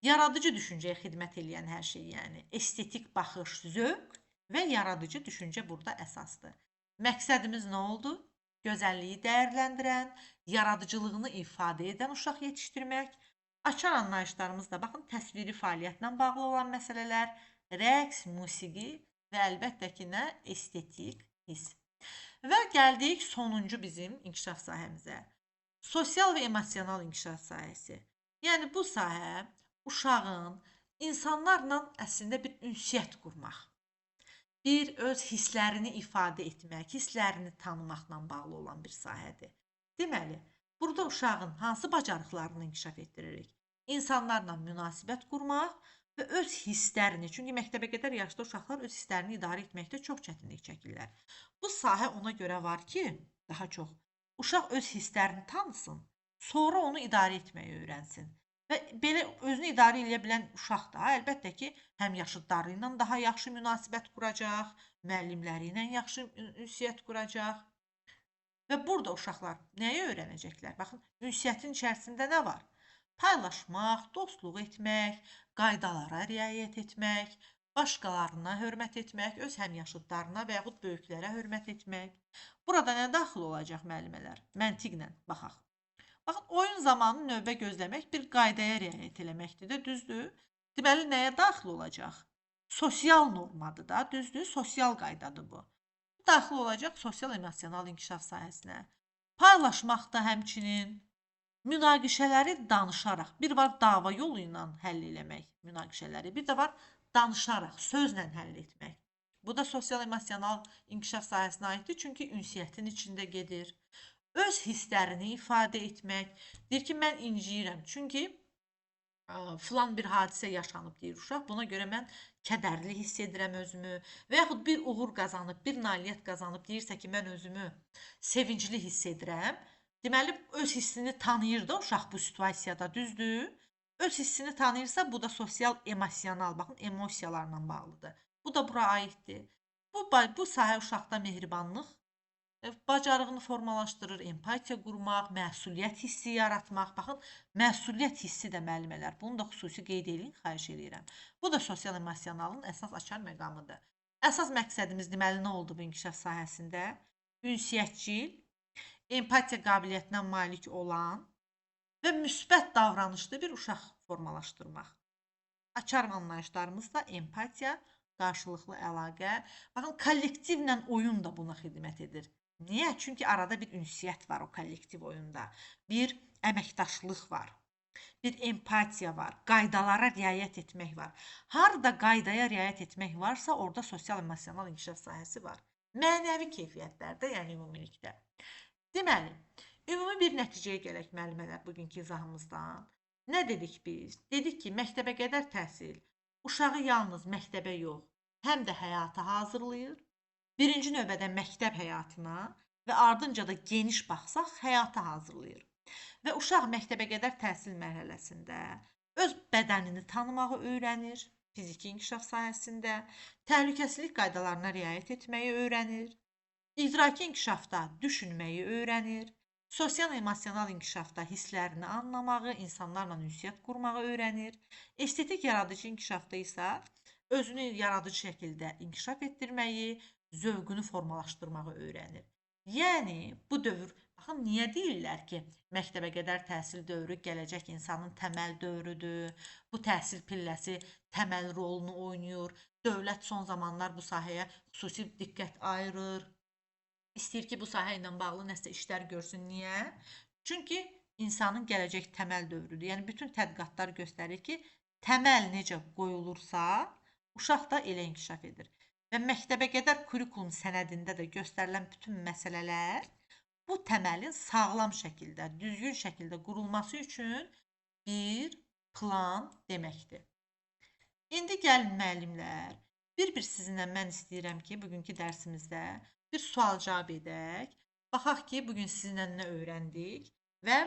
yaradıcı düşüncəyə xidmət edən hər şey, yəni estetik baxış, zövq və yaradıcı düşüncə burada əsasdır. Məqsədimiz nə oldu? Gözəlliyi dəyərləndirən, yaradıcılığını ifadə edən uşaq yetişdirmək. Açar anlayışlarımızda baxın, təsviri fəaliyyətlə bağlı olan məsələlər, rəqs, musiqi və əlbəttə ki, nə? Estetik hiss. Və gəldik sonuncu bizim inkişaf sahəmizə. Sosial və emosional inkişaf sahəsi. Yəni bu sahə uşağın insanlarla əslində bir ünsiyyət qurmaq, bir öz hisslərini ifadə etmək, hisslərini tanımaqla bağlı olan bir sahədir. Deməli, burada uşağın hansı bacarıqlarını inkişaf etdiririk? İnsanlarla münasibət qurmaq və öz hisslərini, çünki məktəbəqədər yaşda uşaqlar öz hisslərini idarə etməkdə çox çətinlik çəkirlər. Bu sahə ona görə var ki, daha çox uşaq öz hisslərini tanısın, sonra onu idarə etməyi öyrənsin. Və belə özünü idarə edə bilən uşaq da əlbəttə ki, həm yaşıdları ilə daha yaxşı münasibət quracaq, müəllimləri ilə yaxşı ünsiyyət quracaq. Və burada uşaqlar nəyi öyrənəcəklər? Baxın, ünsiyyətin içərisində nə var? Paylaşmaq, dostluq etmək, qaydalara riayət etmək, başqalarına hörmət etmək, öz həmyaşıdlarına və yaxud böyüklərə hörmət etmək. Burada nə daxil olacaq müəllimələr? Məntiqlə baxaq. Baxın, oyun zamanı növbə gözləmək bir qaydaya riayət eləməkdir də, düzdür? Deməli, nəyə daxil olacaq? Sosial normadır da, düzdür? Sosial qaydadır bu. Daxil olacaq sosial-emosional inkişaf sahəsinə. Paylaşmaqda həmçinin münaqişələri danışaraq, bir var dava yolu ilə həll eləmək münaqişələri, bir də var danışaraq, sözlə həll etmək. Bu da sosial-emosional inkişaf sahəsinə aiddir, çünki ünsiyyətin içində gedir. Öz hisslərini ifadə etmək. Deyir ki, mən inciyirəm, çünki filan bir hadisə yaşanıb deyir uşaq. Buna görə mən kədərli hiss edirəm özümü və yaxud bir uğur qazanıb, bir nailiyyət qazanıb deyirsə ki, mən özümü sevincli hiss edirəm. Deməli, öz hissini tanıyır da uşaq bu situasiyada, düzdür? Öz hissini tanıyırsa, bu da sosial emosional, baxın, emosiyalarla bağlıdır. Bu da bura aiddir. Bu sahə uşaqda mehribanlıq bacarığını formalaşdırır, empatiya qurmaq, məsuliyyət hissi yaratmaq. Baxın, məsuliyyət hissi də müəllimələr. Bunu da xüsusi qeyd edin, xahiş edirəm. Bu da sosial emosionalın əsas açar məqamıdır. Əsas məqsədimiz deməli nə oldu bu inkişaf sahəsində? Ünsiyyətçil, empatiya qabiliyyətinə malik olan və müsbət davranışlı bir uşaq formalaşdırmaq. Açar anlayışlarımız da empatiya, qarşılıqlı əlaqə. Baxın, kollektivlə oyun da buna xidmət edir. Niyə? Çünki arada bir ünsiyyət var o kollektiv oyunda. Bir əməkdaşlıq var. Bir empatiya var. Qaydalara riayət etmək var. Harada qaydaya riayət etmək varsa, orada sosial-emosional inkişaf sahəsi var. Mənəvi keyfiyyətlərdə, yəni ümumilikdə. Deməli, ümumi bir nəticəyə gələk müəllimələr bugünkü izahımızdan. Nə dedik biz? Dedik ki, məktəbə qədər təhsil uşağı yalnız məktəbə yox, həm də həyata hazırlayır. Birinci növbədə məktəb həyatına və ardınca da geniş baxsaq həyata hazırlayır. Və uşaq məktəbə qədər təhsil mərhələsində öz bədənini tanımağı öyrənir, fiziki inkişaf sahəsində, təhlükəsizlik qaydalarına riayət etməyi öyrənir, idraki inkişafda düşünməyi öyrənir, sosial-emosional inkişafda hisslərini anlamağı, insanlarla ünsiyyət qurmağı öyrənir, estetik yaradıcı inkişafda isə özünü yaradıcı şəkildə inkişaf etdirməyi, zövqünü formalaşdırmağı öyrənir. Yəni, bu dövr, baxın, niyə deyirlər ki, məktəbə qədər təhsil dövrü gələcək insanın təməl dövrüdür, bu təhsil pilləsi təməl rolunu oynayır, dövlət son zamanlar bu sahəyə xüsusi diqqət ayırır, istəyir ki, bu sahə ilə bağlı nəsə işlər görsün. Niyə? Çünki insanın gələcək təməl dövrüdür. Yəni, bütün tədqiqatlar göstərir ki, təməl necə qoyulursa, uşaq da elə inkişaf edir. Və məktəbə qədər kurikulum sənədində də göstərilən bütün məsələlər bu təməlin sağlam şəkildə, düzgün şəkildə qurulması üçün bir plan deməkdir. İndi gəlin müəllimlər, bir-bir sizinlə mən istəyirəm ki, bugünkü dərsimizdə bir sual-cavab edək. Baxaq ki, bugün sizinlə nə öyrəndik və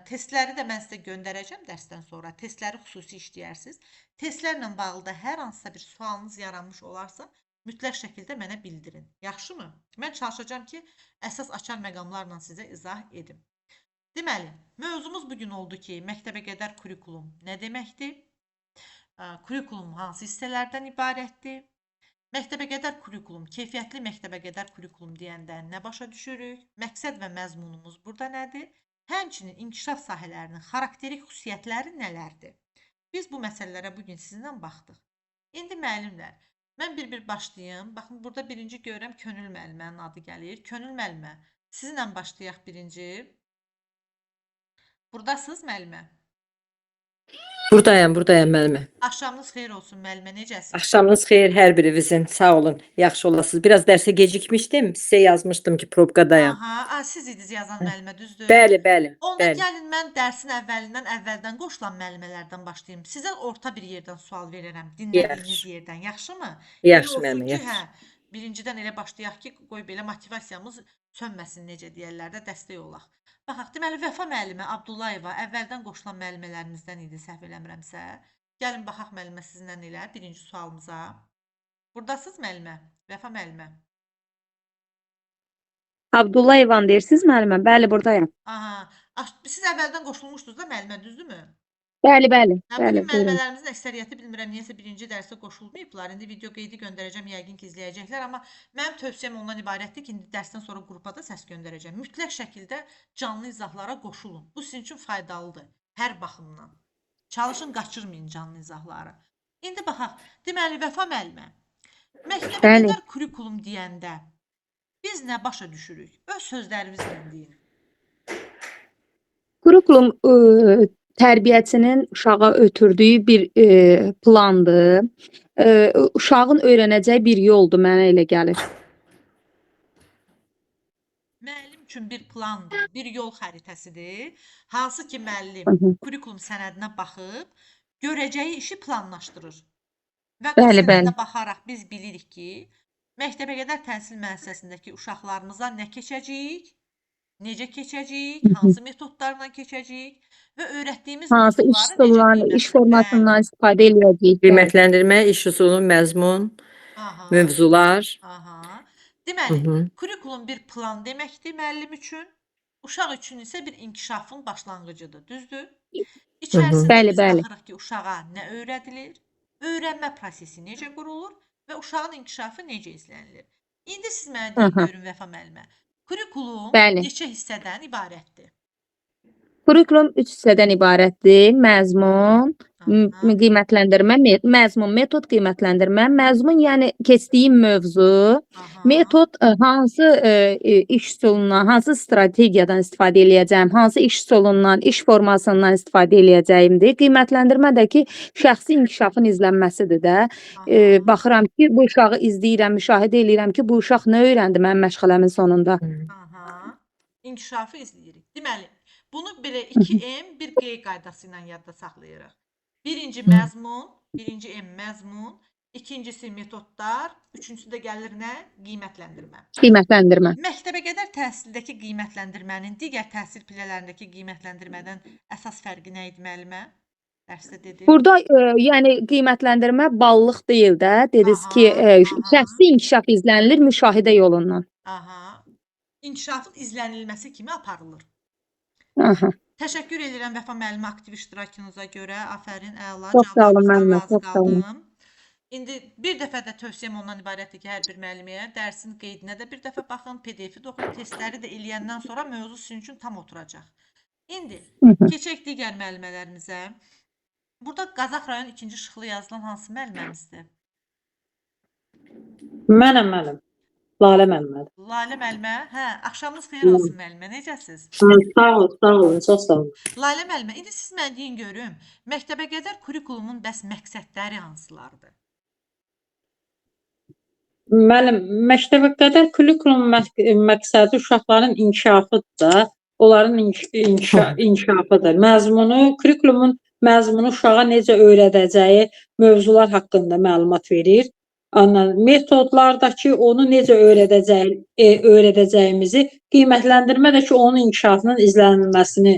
testləri də mən sizə göndərəcəm dərsdən sonra. Testləri xüsusi işləyərsiniz. Testlərlə bağlı da hər hansısa bir sualınız yaranmış olarsa, mütləq şəkildə mənə bildirin. Yaxşımı? Mən çalışacağam ki, əsas açar məqamlarla sizə izah edim. Deməli, mövzumuz bugün oldu ki, məktəbə qədər kurikulum nə deməkdir? Kurikulum hansı hissələrdən ibarətdir? Məktəbə qədər kurikulum, keyfiyyətli məktəbə qədər kurikulum deyəndə nə başa düşürük? Məqsəd və məzmunumuz burada nədir? Həmçinin inkişaf sahələrinin xarakterik xüsusiyyətləri nələrdir? Biz bu məsələlərə bugün sizinlə baxdıq. İndi müəllimlər, mən bir-bir başlayım. Baxın, burada birinci görürəm Könül müəllimənin adı gəlir. Könül müəllimə, sizinlə başlayaq birinci. Buradasınız müəllimə? Buradayam, müəllimə. Axşamınız xeyir olsun müəllimə, necəsiz? Axşamınız xeyir hər birinizin. Sağ olun. Yaxşı olasınız. Biraz dərsə gecikmişdim. Sizə yazmışdım ki, probkadayam. Aha, siz idiniz yazan müəllimə, düzdür? Bəli. Onda gəlin mən dərsin əvvəldən qoşulan müəllimələrdən başlayım. Sizə orta bir yerdən sual verərəm, dinlədiyiniz Yaxşı. yerdən, yaxşımı? Yaxşı Elə olsun müəllimə, ki, yaxşı. birincidən elə başlayaq ki, qoy belə motivasiyamız sönməsin, necə deyərlər də, dəstək olaq. Baxaq, deməli Vəfa müəllimə Abdullayeva əvvəldən qoşulan müəllimələrimizdən idi, səhv eləmirəmsə. Gəlin baxaq müəllimə sizinlə elə birinci sualımıza. Burdasınız müəllimə? Vəfa müəllimə. Abdullayevan deyirsiniz müəllimə? Bəli, buradayam. Aha. Siz əvvəldən qoşulmuşdunuz da müəllimə, düzdürmü? Bəli. Bəli, Bəli, buyurun. müəllimələrimizin əksəriyyəti bilmirəm niyəsə birinci dərsə qoşulmayıblar. İndi video qeydi göndərəcəm, yəqin ki, izləyəcəklər, amma mənim tövsiyəm ondan ibarətdir ki, indi dərsdən sonra qrupa da səs göndərəcəm. Mütləq şəkildə canlı izahlara qoşulun. Bu sizin üçün faydalıdır hər baxımdan. Çalışın qaçırmayın canlı izahları. İndi baxaq. Deməli Vəfa müəllimə, məktəbə Bəli. qədər kurikulum deyəndə biz nə başa düşürük? Öz sözlərinizlə deyin. Kurikulum tərbiyəçinin uşağa ötürdüyü bir plandır. Uşağın öyrənəcəyi bir yoldur, mənə elə gəlir. Müəllim üçün bir plandır, bir yol xəritəsidir. Hansı ki müəllim Hı hı. kurikulum sənədinə baxıb görəcəyi işi planlaşdırır. Və Bəli, o sənədə bəli. baxaraq biz bilirik ki, məktəbəqədər təhsil müəssisəsindəki uşaqlarımıza nə keçəcəyik, necə keçəcəyik, hansı metodlarla keçəcəyik və öyrətdiyimiz Hansı iş mövzuları necə üsullarını, iş formasından istifadə eləyəcəyik. Bəli. Qiymətləndirmə, iş usulu, məzmun, Aha. mövzular. Aha. Hı Deməli, -hı. kurikulum bir plan deməkdir müəllim üçün, uşaq üçün isə bir inkişafın başlanğıcıdır, düzdür? İçərisində Bəli, biz bəli. baxırıq ki, uşağa nə öyrədilir, öyrənmə prosesi necə qurulur və uşağın inkişafı necə izlənilir. İndi siz mənə deyin, Aha. görün Vəfa müəllimə. Kurikulum Bəli. neçə hissədən ibarətdir? Kurikulum 3 hissədən ibarətdir. Məzmun, Aha, qiymətləndirmə, məzmun, metod, qiymətləndirmə. Məzmun, yəni keçdiyim mövzu, aha, metod hansı iş üsulundan, hansı strategiyadan istifadə eləyəcəyim, hansı iş üsulundan, iş formasından istifadə eləyəcəyimdir. Qiymətləndirmə də ki, şəxsi inkişafın izlənməsidir də. aha, Baxıram ki, bu uşağı izləyirəm, müşahidə eləyirəm ki, bu uşaq nə öyrəndi mənim məşğələmin sonunda. aha. İnkişafı izləyirik. Deməli, bunu belə 2M, bir Q qaydası ilə yadda saxlayırıq. Birinci məzmun, birinci M məzmun, ikincisi metodlar, üçüncüsü də gəlir nə? Qiymətləndirmə. Qiymətləndirmə. Məktəbəqədər təhsildəki qiymətləndirmənin digər təhsil pillələrindəki qiymətləndirmədən əsas fərqi nə idi müəllimə? Dərsdə dedim. Burada yəni qiymətləndirmə ballıq deyil də. Dediniz ki, Aha. şəxsi inkişaf izlənilir müşahidə yolundan. Aha. İnkişafın izlənilməsi kimi aparılır. Aha. Təşəkkür edirəm Vəfa müəllimə aktiv iştirakınıza görə. Afərin, əla. Çox sağ olun Cavablarınızdan müəllimə, razı çox sağ olun. qaldım. İndi bir dəfə də tövsiyəm ondan ibarətdir ki, hər bir müəlliməyə dərsin qeydinə də bir dəfə baxın, PDF-i də oxuyun, testləri də eləyəndən sonra mövzu sizin üçün tam oturacaq. İndi Hı hı. keçək digər müəllimələrimizə. Burada Qazax rayon 2-ci şıxlı yazılan hansı müəlliməmizdir? Mənəm. Lalə müəllimədir. Lalə müəllimə. Hə, axşamınız xeyir olsun müəllimə. Necəsiz? Sağ olun, çox sağ olun. Lalə müəllimə, indi siz mənə deyin görüm, məktəbəqədər kurikulumun bəs məqsədləri hansılardır? Müəllim, məktəbəqədər kurikulum məqsədi uşaqların inkişafıdır da, onların inkişafıdır. Kurikulumun məzmunu uşağa necə öyrədəcəyi mövzular haqqında məlumat verir. Metodlardakı onu necə öyrədəcəyimizi, qiymətləndirmə də ki, onun inkişafının izlənilməsini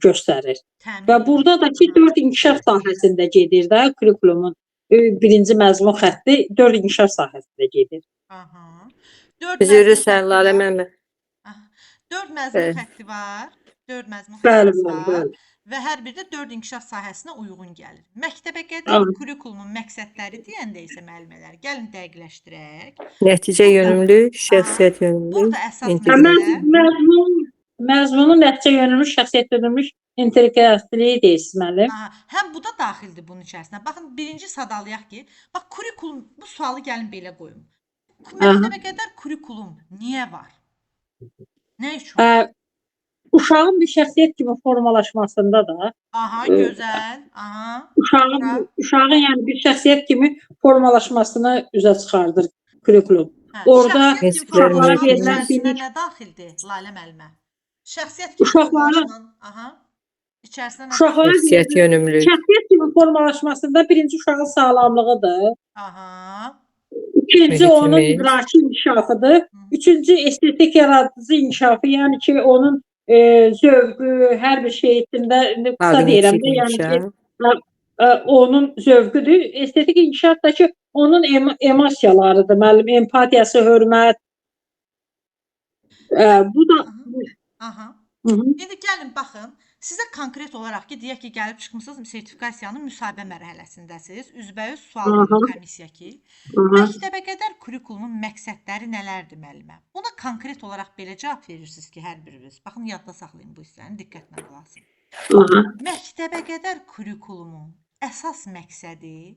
göstərir. Təmin Və edir. burada da ki, 4 inkişaf sahəsində gedir də kurikulumun birinci məzmun xətti 4 inkişaf sahəsində gedir. Aha. 4 Biz məzmun yürürsən, xətti Lalə var. müəllimə. Aha. 4 məzmun Bəli. xətti var. 4 məzmun Bəli, xətti bəli, var bəli. və hər biri də 4 inkişaf sahəsinə uyğun gəlir. Məktəbəqədər Bəli. kurikulumun məqsədləri deyəndə isə müəllimələr, gəlin dəqiqləşdirək. Nəticə yönümlü, şəxsiyyət yönümlü, Burada əsas inteqrasiya. məsələ Məzmunun nəticə yönülmüş, şəxsiyyət yönülmüş inteqrasiyası deyirsiniz müəllim. həm bu da daxildir bunun içərisinə. Baxın, birinci sadalayaq ki, bax kurikulum, bu sualı gəlin belə qoyum. Məktəbəqədər kurikulum niyə var? Nə üçün? uşağın bir şəxsiyyət kimi formalaşmasında da Aha, e, gözəl. Aha. uşağın yəni bir şəxsiyyət kimi formalaşmasını üzə çıxardır kurikulum. Hə, Orada şəxsiyyət kimi Uşaqlara formalaşmanın verilən içərisinə bilik nə daxildir? Lalə müəllimə. Şəxsiyyət kimi uşaqlara formalaşmanın, aha. İçərisinə nə uşaqlara daxildir? Şəxsiyyət verilən yönümlülük. şəxsiyyət kimi formalaşmasında birinci uşağın sağlamlığıdır. Aha. İkinci onun Mühitimiz. idraki inkişafıdır. Hı. Üçüncü estetik yaradıcı inkişafı, yəni ki onun zövqü, hər bir şeyində qısa deyirəm Kognitiv də, yəni ki inkişaf. onun zövqüdür. Estetik inkişaf da ki onun emosiyalarıdır. Müəllim empatiyası, hörmət. Bu da Aha. Hı -hı. İndi gəlin baxın. Sizə konkret olaraq ki, deyək ki, gəlib çıxmısınız sertifikasiyanın müsahibə mərhələsindəsiz. Üzbəüz sual Aha. verir komissiya ki, Hı -hı. məktəbə qədər kurikulumun məqsədləri nələrdir müəllimə? Buna konkret olaraq belə cavab verirsiniz ki, hər biriniz. Baxın, yadda saxlayın bu hissəni, diqqətlə qulaq asın. Hı -hı. Məktəbə qədər kurikulumun əsas məqsədi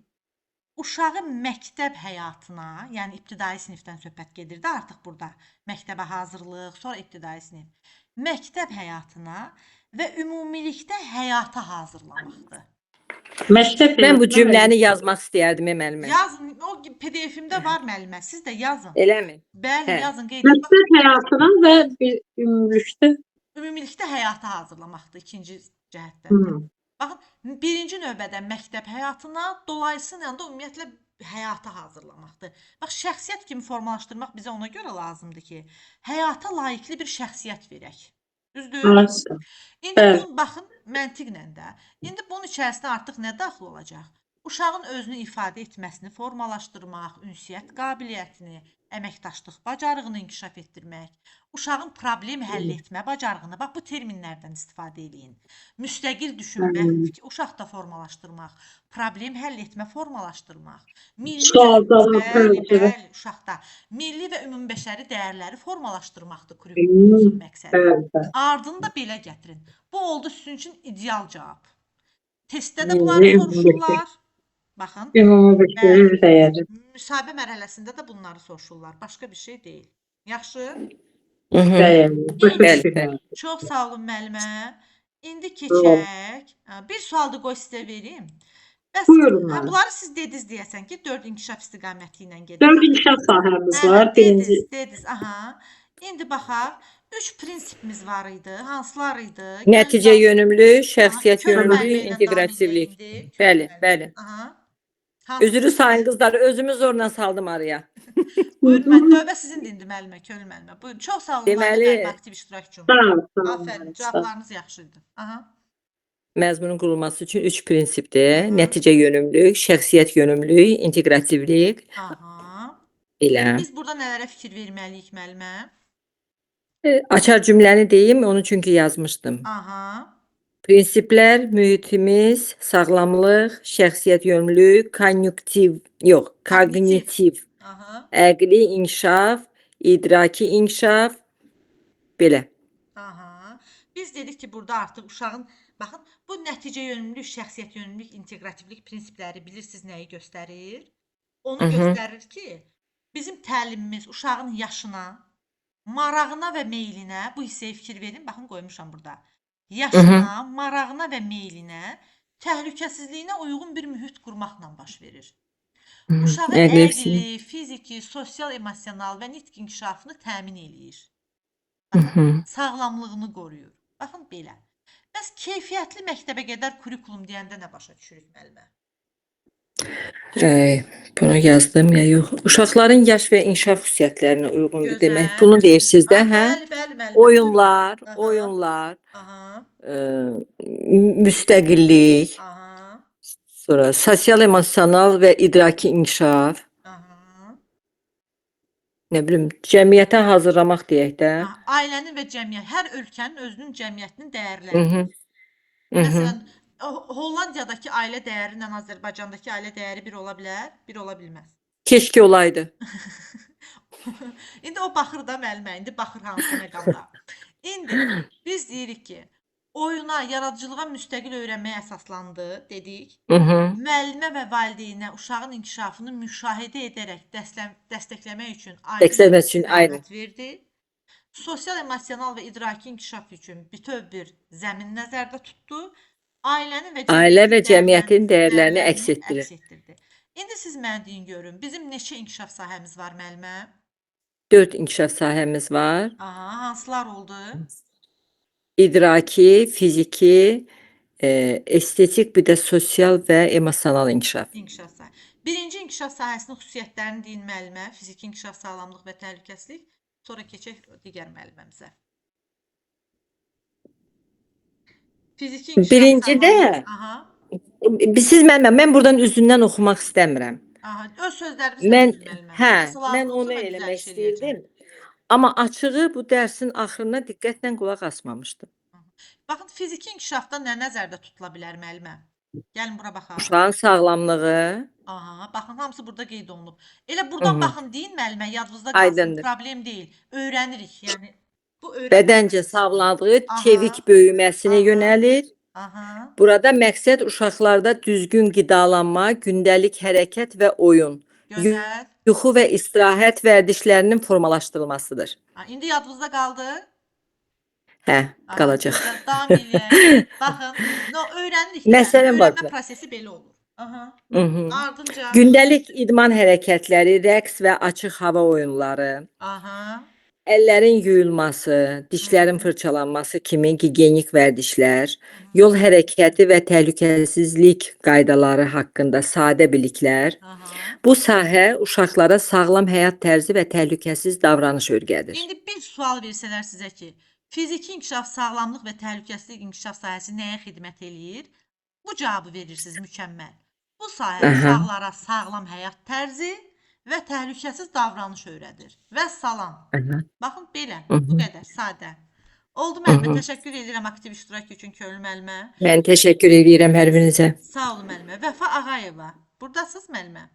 uşağın məktəb həyatına, yəni ibtidai sinifdən söhbət gedir də artıq burada. Məktəbə hazırlıq, sonra ibtidai sinif. Məktəb həyatına və ümumilikdə həyata hazırlamaqdır. Məktəb Mən bu həyatına cümləni yazmaq istəyərdim müəllimə. Yazın, o PDF-imdə var müəllimə, siz də yazın. Eləmi? Bəli, Hə. yazın, qeyd edin. məktəb həyatına və bir ümumilikdə Ümumilikdə həyata hazırlamaqdır ikinci cəhətdən. Hı. Baxın, birinci növbədə məktəb həyatına, dolayısıyla da ümumiyyətlə həyata hazırlamaqdır. Bax, şəxsiyyət kimi formalaşdırmaq bizə ona görə lazımdır ki, həyata layiqli bir şəxsiyyət verək. Düzdür? Alasın. İndi Bəli. bunu baxın məntiqlə də. İndi bunun içərisinə artıq nə daxil olacaq? Uşağın özünü ifadə etməsini formalaşdırmaq, ünsiyyət qabiliyyətini, əməkdaşlıq bacarığını inkişaf etdirmək, uşağın problem həll etmə bacarığını, bax bu terminlərdən istifadə eləyin. Müstəqil düşünmə, uşaqda formalaşdırmaq, problem həll etmə formalaşdırmaq, milli Sual, cavab, bəli, tərcümə. bəli, uşaqda milli və ümumbəşəri dəyərləri formalaşdırmaqdır kurikulumumuzun məqsədi. Bəli. Ardını da belə gətirin. Bu oldu sizin üçün ideal cavab. Testdə də Milli, bunları ümumbəşəri. soruşurlar. Baxın, Ümumi dəyəri. müsahibə mərhələsində də bunları soruşurlar. Başqa bir şey deyil. Yaxşı? Mhm. Dəyəri. Başa Bəli, düşdüm. bəli. Çox sağ olun müəllimə. İndi keçək. Bir sual da qoy sizə verim. Bəs Buyurun müəllim. bunları siz dediniz deyəsən ki, 4 inkişaf istiqaməti ilə gedir. 4 inkişaf sahəmiz var. Birinci Dediniz, aha. İndi baxaq. 3 prinsipimiz var idi. Hansılar idi? Nəticə yönümlü, şəxsiyyət Köln yönümlü, müəllimə ilə inteqrativlik. davam edəyindi. Bəli, Köln bəli. müəllimə. Aha. Hansı- Üzrü sayın qızlar, özümü zorla saldım araya. Buyurun, mən növbə sizin dindir müəllimə, Köln müəllimə. Buyurun, çox sağ olun Deməli- müəllim, aktiv iştirakçım. Sağ ol, sağ ol. Afərin, cavablarınız yaxşıydı. Aha. Məzmunun qurulması üçün 3 prinsipdir. Aha. Nəticə yönümlülük, şəxsiyyət yönümlülük, inteqrativlik. Aha. Elə. Biz burada nələrə fikir verməliyik müəllimə? Açar cümləni deyim, onu çünki yazmışdım. Aha. Prinsiplər, mühitimiz, sağlamlıq, şəxsiyyət yönümlülük, kognitiv, Aha. əqli inkişaf, idraki inkişaf, belə. Aha. Biz dedik ki, burada artıq uşağın, baxın, bu nəticə yönümlülük, şəxsiyyət yönümlülük, inteqrativlik prinsipləri bilirsiniz nəyi göstərir? Onu Mhm. göstərir ki, bizim təlimimiz uşağın yaşına, marağına və meylinə, bu hissəyə fikir verin, baxın qoymuşam burada. Yaşına, marağına və meylinə, təhlükəsizliyinə uyğun bir mühit qurmaqla baş verir. Uşağın Əqli, əqli, fiziki, sosial, emosional və nitq inkişafını təmin eləyir. Sağlamlığını qoruyur. Baxın belə. Bəs keyfiyyətli məktəbə qədər kurikulum deyəndə nə başa düşürük müəllimə? Bunu yazdım ya yox. Uşaqların yaş və inkişaf xüsusiyyətlərinə uyğundur Gözəl. demək. Bunu deyirsiniz də, hə? Bəli, bəli, müəllimə. Oyunlar, Aha. oyunlar, Aha, müstəqillik, aha, sonra sosial, emosional və idraki inkişaf, aha. nə bilim, cəmiyyətə hazırlamaq deyək də. Ailənin və cəmiyyət, hər ölkənin özünün cəmiyyətinin dəyərləri. Mhm. Mhm. Məsələn, Hollandiyadakı ailə dəyəri ilə Azərbaycandakı ailə dəyəri bir ola bilər, bir ola bilməz. Keşke olaydı. İndi o baxır da müəllimə, indi baxır hansı məqamda. İndi biz deyirik ki, oyuna, yaradıcılığa müstəqil öyrənməyə əsaslandı dedik. Mhm. Müəllimə və valideynə uşağın inkişafını müşahidə edərək dəstəkləmək üçün Dəstəkləmək üçün, istiqamət verdi. Sosial, emosional və idraki inkişaf üçün bütöv bir zəmin nəzərdə tutdu. Ailənin və Ailə və cəmiyyətin dəyərlərini dəyərlərini əks etdirir. etdirdi. İndi siz mənə deyin görün, bizim neçə inkişaf sahəmiz var müəllimə? 4 inkişaf sahəmiz var. Aha, hansılar oldu? İdraki, fiziki, estetik, bir də sosial və emosional inkişaf. İnkişaf sahəsi. Birinci inkişaf sahəsinin xüsusiyyətlərini deyin müəllimə. Fiziki inkişaf, sağlamlıq və təhlükəsizlik. Sonra keçək digər müəlliməmizə. Fiziki inkişaf Birincidə sağlamlıq. Aha. siz mən buradan üzündən oxumaq istəmirəm. Aha, öz sözləriniz Mən müəllimə. mən onu eləmək istəyirdim. Amma açığı bu dərsin axırına diqqətlə qulaq asmamışdım. Baxın, fiziki inkişafda nə nəzərdə tutula bilər müəllimə? Gəlin bura baxaq. Uşağın sağlamlığı, Aha, baxın hamısı burada qeyd olunub. Elə buradan Mhm. baxın deyin müəllimə, yadınızda qalsın. Aydındır. Problem deyil. Öyrənirik. Yəni bu bədəncə sağlamlığı, Aha. çevik böyüməsinə Aha. yönəlir. Aha. Burada məqsəd uşaqlarda düzgün qidalanma, gündəlik hərəkət və oyun, Gözəl. yuxu və istirahət vərdişlərinin formalaşdırılmasıdır. Ha, indi yadınızda qaldı? Hə, Aha, qalacaq. gözəl. Davam eləyək. Baxın, öyrənirik. Məsələn, öyrənmə baxın. prosesi belə olur. Aha. Mhm. Ardınca. Gündəlik idman hərəkətləri, rəqs və açıq hava oyunları, Aha. əllərin yuyulması, dişlərin fırçalanması kimi gigiyenik vərdişlər, yol hərəkəti və təhlükəsizlik qaydaları haqqında sadə biliklər. Aha. Bu sahə uşaqlara sağlam həyat tərzi və təhlükəsiz davranış öyrədir. İndi bir sual versələr sizə ki, fiziki inkişaf, sağlamlıq və təhlükəsizlik inkişaf sahəsi nəyə xidmət eləyir? Bu cavabı verirsiniz mükəmməl. Bu sahə Aha. uşaqlara sağlam həyat tərzi və təhlükəsiz davranış öyrədir. Və salam. Baxın belə, bu qədər sadə. Oldu müəllimə, təşəkkür edirəm aktiv iştirak üçün Könül müəllimə. Mən təşəkkür edirəm hər birinizə. Sağ olun müəllimə. Vəfa Ağayeva. Burdasınız müəllimə?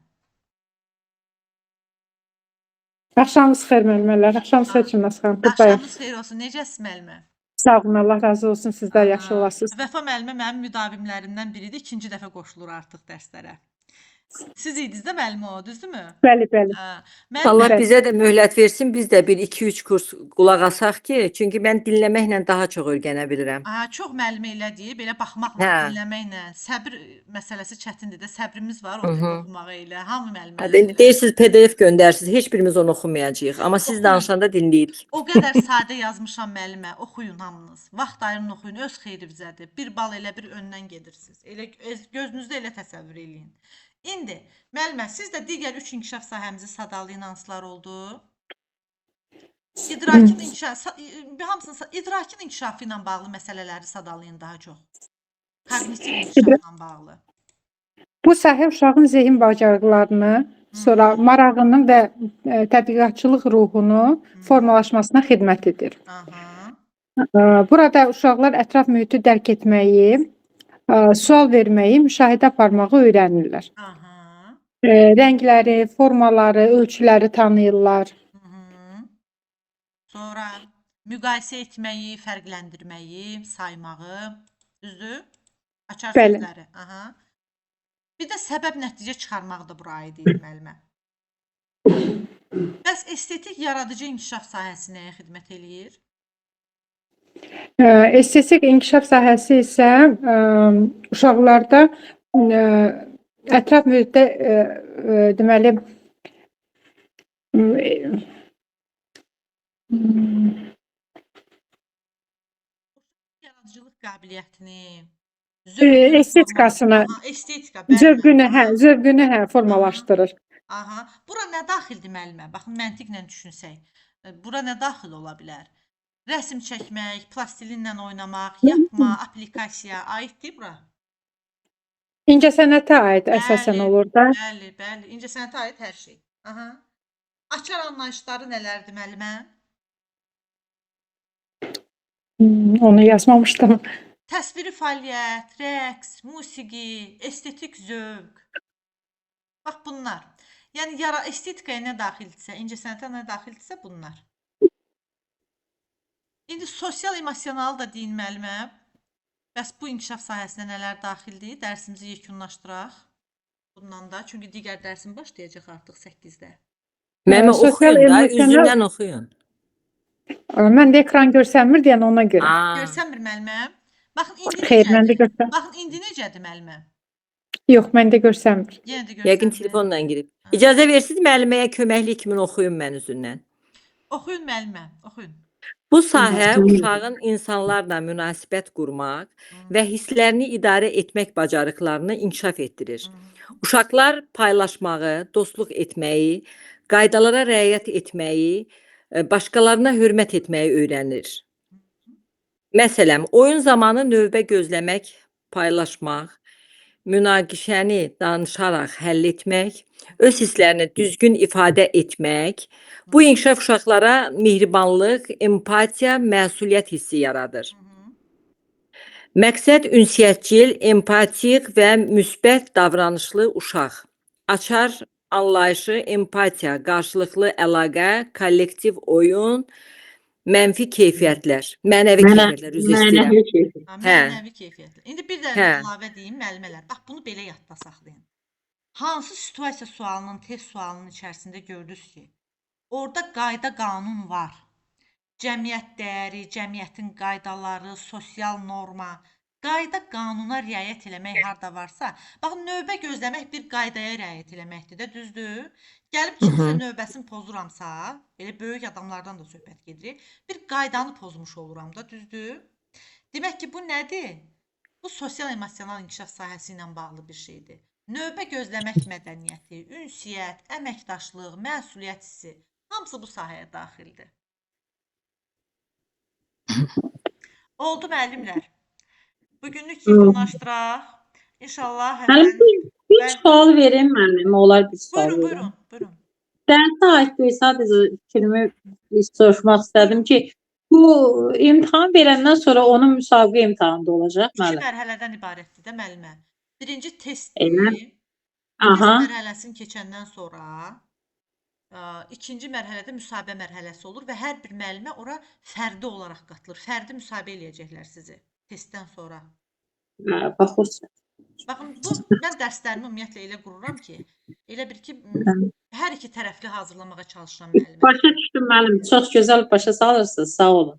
Axşamınız xeyir müəllimələr. Axşamınız xeyir Çimnaz xanım. Buradayım. Axşamınız xeyir olsun. Necəsiz müəllimə? Sağ olun, Allah razı olsun. Siz də yaxşı olasınız. Vəfa müəllimə mənim müdavimlərimdən biridir. İkinci dəfə qoşulur artıq dərslərə. Siz idiniz də müəllimə o, düzdürmü? Bəli, bəli. Allah Bəli. bizə də möhlət versin, biz də bir 2-3 kurs qulaq asaq ki, çünki mən dinləməklə daha çox öyrənə bilirəm. Çox müəllimə elədi, belə baxmaqla, Hə. dinləməklə. Səbir məsələsi çətindir də, səbrimiz var o tip oxumağa elə. Hamı müəllimə. İndi deyirsiniz PDF göndərsiniz, heç birimiz onu oxumayacağıq, amma siz Oxuyun. danışanda dinləyirik. O qədər sadə yazmışam müəllimə. Oxuyun hamınız. Vaxt ayırın oxuyun, öz xeyrinizədir. Bir bal elə bir öndən gedirsiniz. Elə gözünüzdə elə təsəvvür eləyin. İndi müəllimə, siz də digər 3 inkişaf sahəmizi sadalayın hansılar oldu? İdrakin inkişafı, hamısını idrakin inkişafı ilə bağlı məsələləri sadalayın daha çox. Kognitiv inkişafla bağlı. Bu sahə uşağın zehin bacarıqlarını, sonra marağının və tədqiqatçılıq ruhunu formalaşmasına xidmət edir. Aha. Burada uşaqlar ətraf mühiti dərk etməyi, sual verməyi, müşahidə aparmağı öyrənirlər. Aha. Rəngləri, formaları, ölçüləri tanıyırlar. Sonra müqayisə etməyi, fərqləndirməyi, saymağı, düzdür? Açar Bəli. sözləri. Aha. Bir də səbəb nəticə çıxarmaq da bura aid edir müəllimə. Bəs estetik yaradıcı inkişaf sahəsi nəyə xidmət eləyir? Estetik inkişaf sahəsi isə uşaqlarda ətraf mühitdə deməli Yaradıcılıq qabiliyyətini, estetikasını, estetika, bəli. zövqünü formalaşdırır. Aha. Bura nə daxildir müəllimə? Baxın, məntiqlə düşünsək. Bura nə daxil ola bilər? Rəsm çəkmək, plastilinlə oynamaq, yapma, aplikasiya aiddir bura? İncəsənətə aid əsasən Bəli, olur da. Bəli, bəli. İncəsənətə aid hər şey. Aha. Açar anlayışları nələrdir müəllimə? Onu yazmamışdım. Təsviri fəaliyyət, rəqs, musiqi, estetik zövq. Bax bunlar. Yəni estetikaya nə daxildirsə, incəsənətə nə daxildirsə bunlar. İndi sosial emosional da deyin müəllimə. Bəs bu inkişaf sahəsinə nələr daxildir? Dərsimizi yekunlaşdıraq. Bundan da, çünki digər dərsim başlayacaq artıq 8-də. Müəllimə Sosial oxuyun da, emosional- üzündən oxuyun. Məndə ekran görsənmir deyən ona görə. Aa, Görsənmir müəlliməm. Baxın indi Xeyr, məndə necədir? görsənmir. Baxın indi necədir müəlliməm? Yox, məndə görsənmir. Yenə də yəqin görsənmir. telefonla girib. İcazə versiniz müəlliməyə köməklik kimi oxuyum mən üzündən. Oxuyun müəlliməm, oxuyun. Bu sahə uşağın insanlarla münasibət qurmaq və hisslərini idarə etmək bacarıqlarını inkişaf etdirir. Uşaqlar paylaşmağı, dostluq etməyi, qaydalara riayət etməyi, başqalarına hörmət etməyi öyrənir. Məsələn, oyun zamanı növbə gözləmək, paylaşmaq, münaqişəni danışaraq həll etmək, öz hisslərini düzgün ifadə etmək, bu inkişaf uşaqlara mehribanlıq, empatiya, məsuliyyət hissi yaradır. Məqsəd ünsiyyətcil, empatik və müsbət davranışlı uşaq. Açar anlayışı, empatiya, qarşılıqlı əlaqə, kollektiv oyun, mənfi keyfiyyətlər, mənəvi keyfiyyətlər üzr istəyirəm. Mənəvi keyfiyyət. Ha, Hə. mənəvi keyfiyyətli. İndi bir də Hə. əlavə deyim müəllimələr. Bax bunu belə yadda saxlayın. Hansı situasiya sualının, test sualının içərisində gördünüz ki, orada qayda, qanun var. Cəmiyyət dəyəri, cəmiyyətin qaydaları, sosial norma, qayda, qanuna riayət eləmək harda varsa, baxın növbə gözləmək bir qaydaya riayət eləməkdir də, düzdür? Gəlib kimsə növbəsini pozuramsa, elə böyük adamlardan da söhbət gedir, bir qaydanı pozmuş oluram da, düzdür? Demək ki, bu nədir? Bu sosial emosional inkişaf sahəsi ilə bağlı bir şeydir. Növbə gözləmək mədəniyyəti, ünsiyyət, əməkdaşlıq, məsuliyyət hissi, hamısı bu sahəyə daxildir. Oldu müəllimlər. Bugünlük yekunlaşdıraq. İnşallah Müəllim, həmən... bir sual verim müəllim, olar bir sual Buyurun, verim. buyurun, buyurun. Dərsə aid bir sadəcə fikrimi soruşmaq istədim ki, bu imtahan verəndən sonra onun müsabiqə imtahanı da olacaq İki müəllim. mərhələdən ibarətdir də müəllimə. Birinci Elə. testdir. Aha. Test mərhələsini keçəndən sonra ikinci mərhələdə müsahibə mərhələsi olur və hər bir müəllimə ora fərdi olaraq qatılır. Fərdi müsahibə eləyəcəklər sizi testdən sonra. Baxırsan. Baxın, mən dərslərimi ümumiyyətlə elə qururam ki, elə bir ki, hər iki tərəfli hazırlamağa çalışıram müəllimə. Başa düşdüm müəllim. Çox gözəl başa salırsınız. Sağ olun.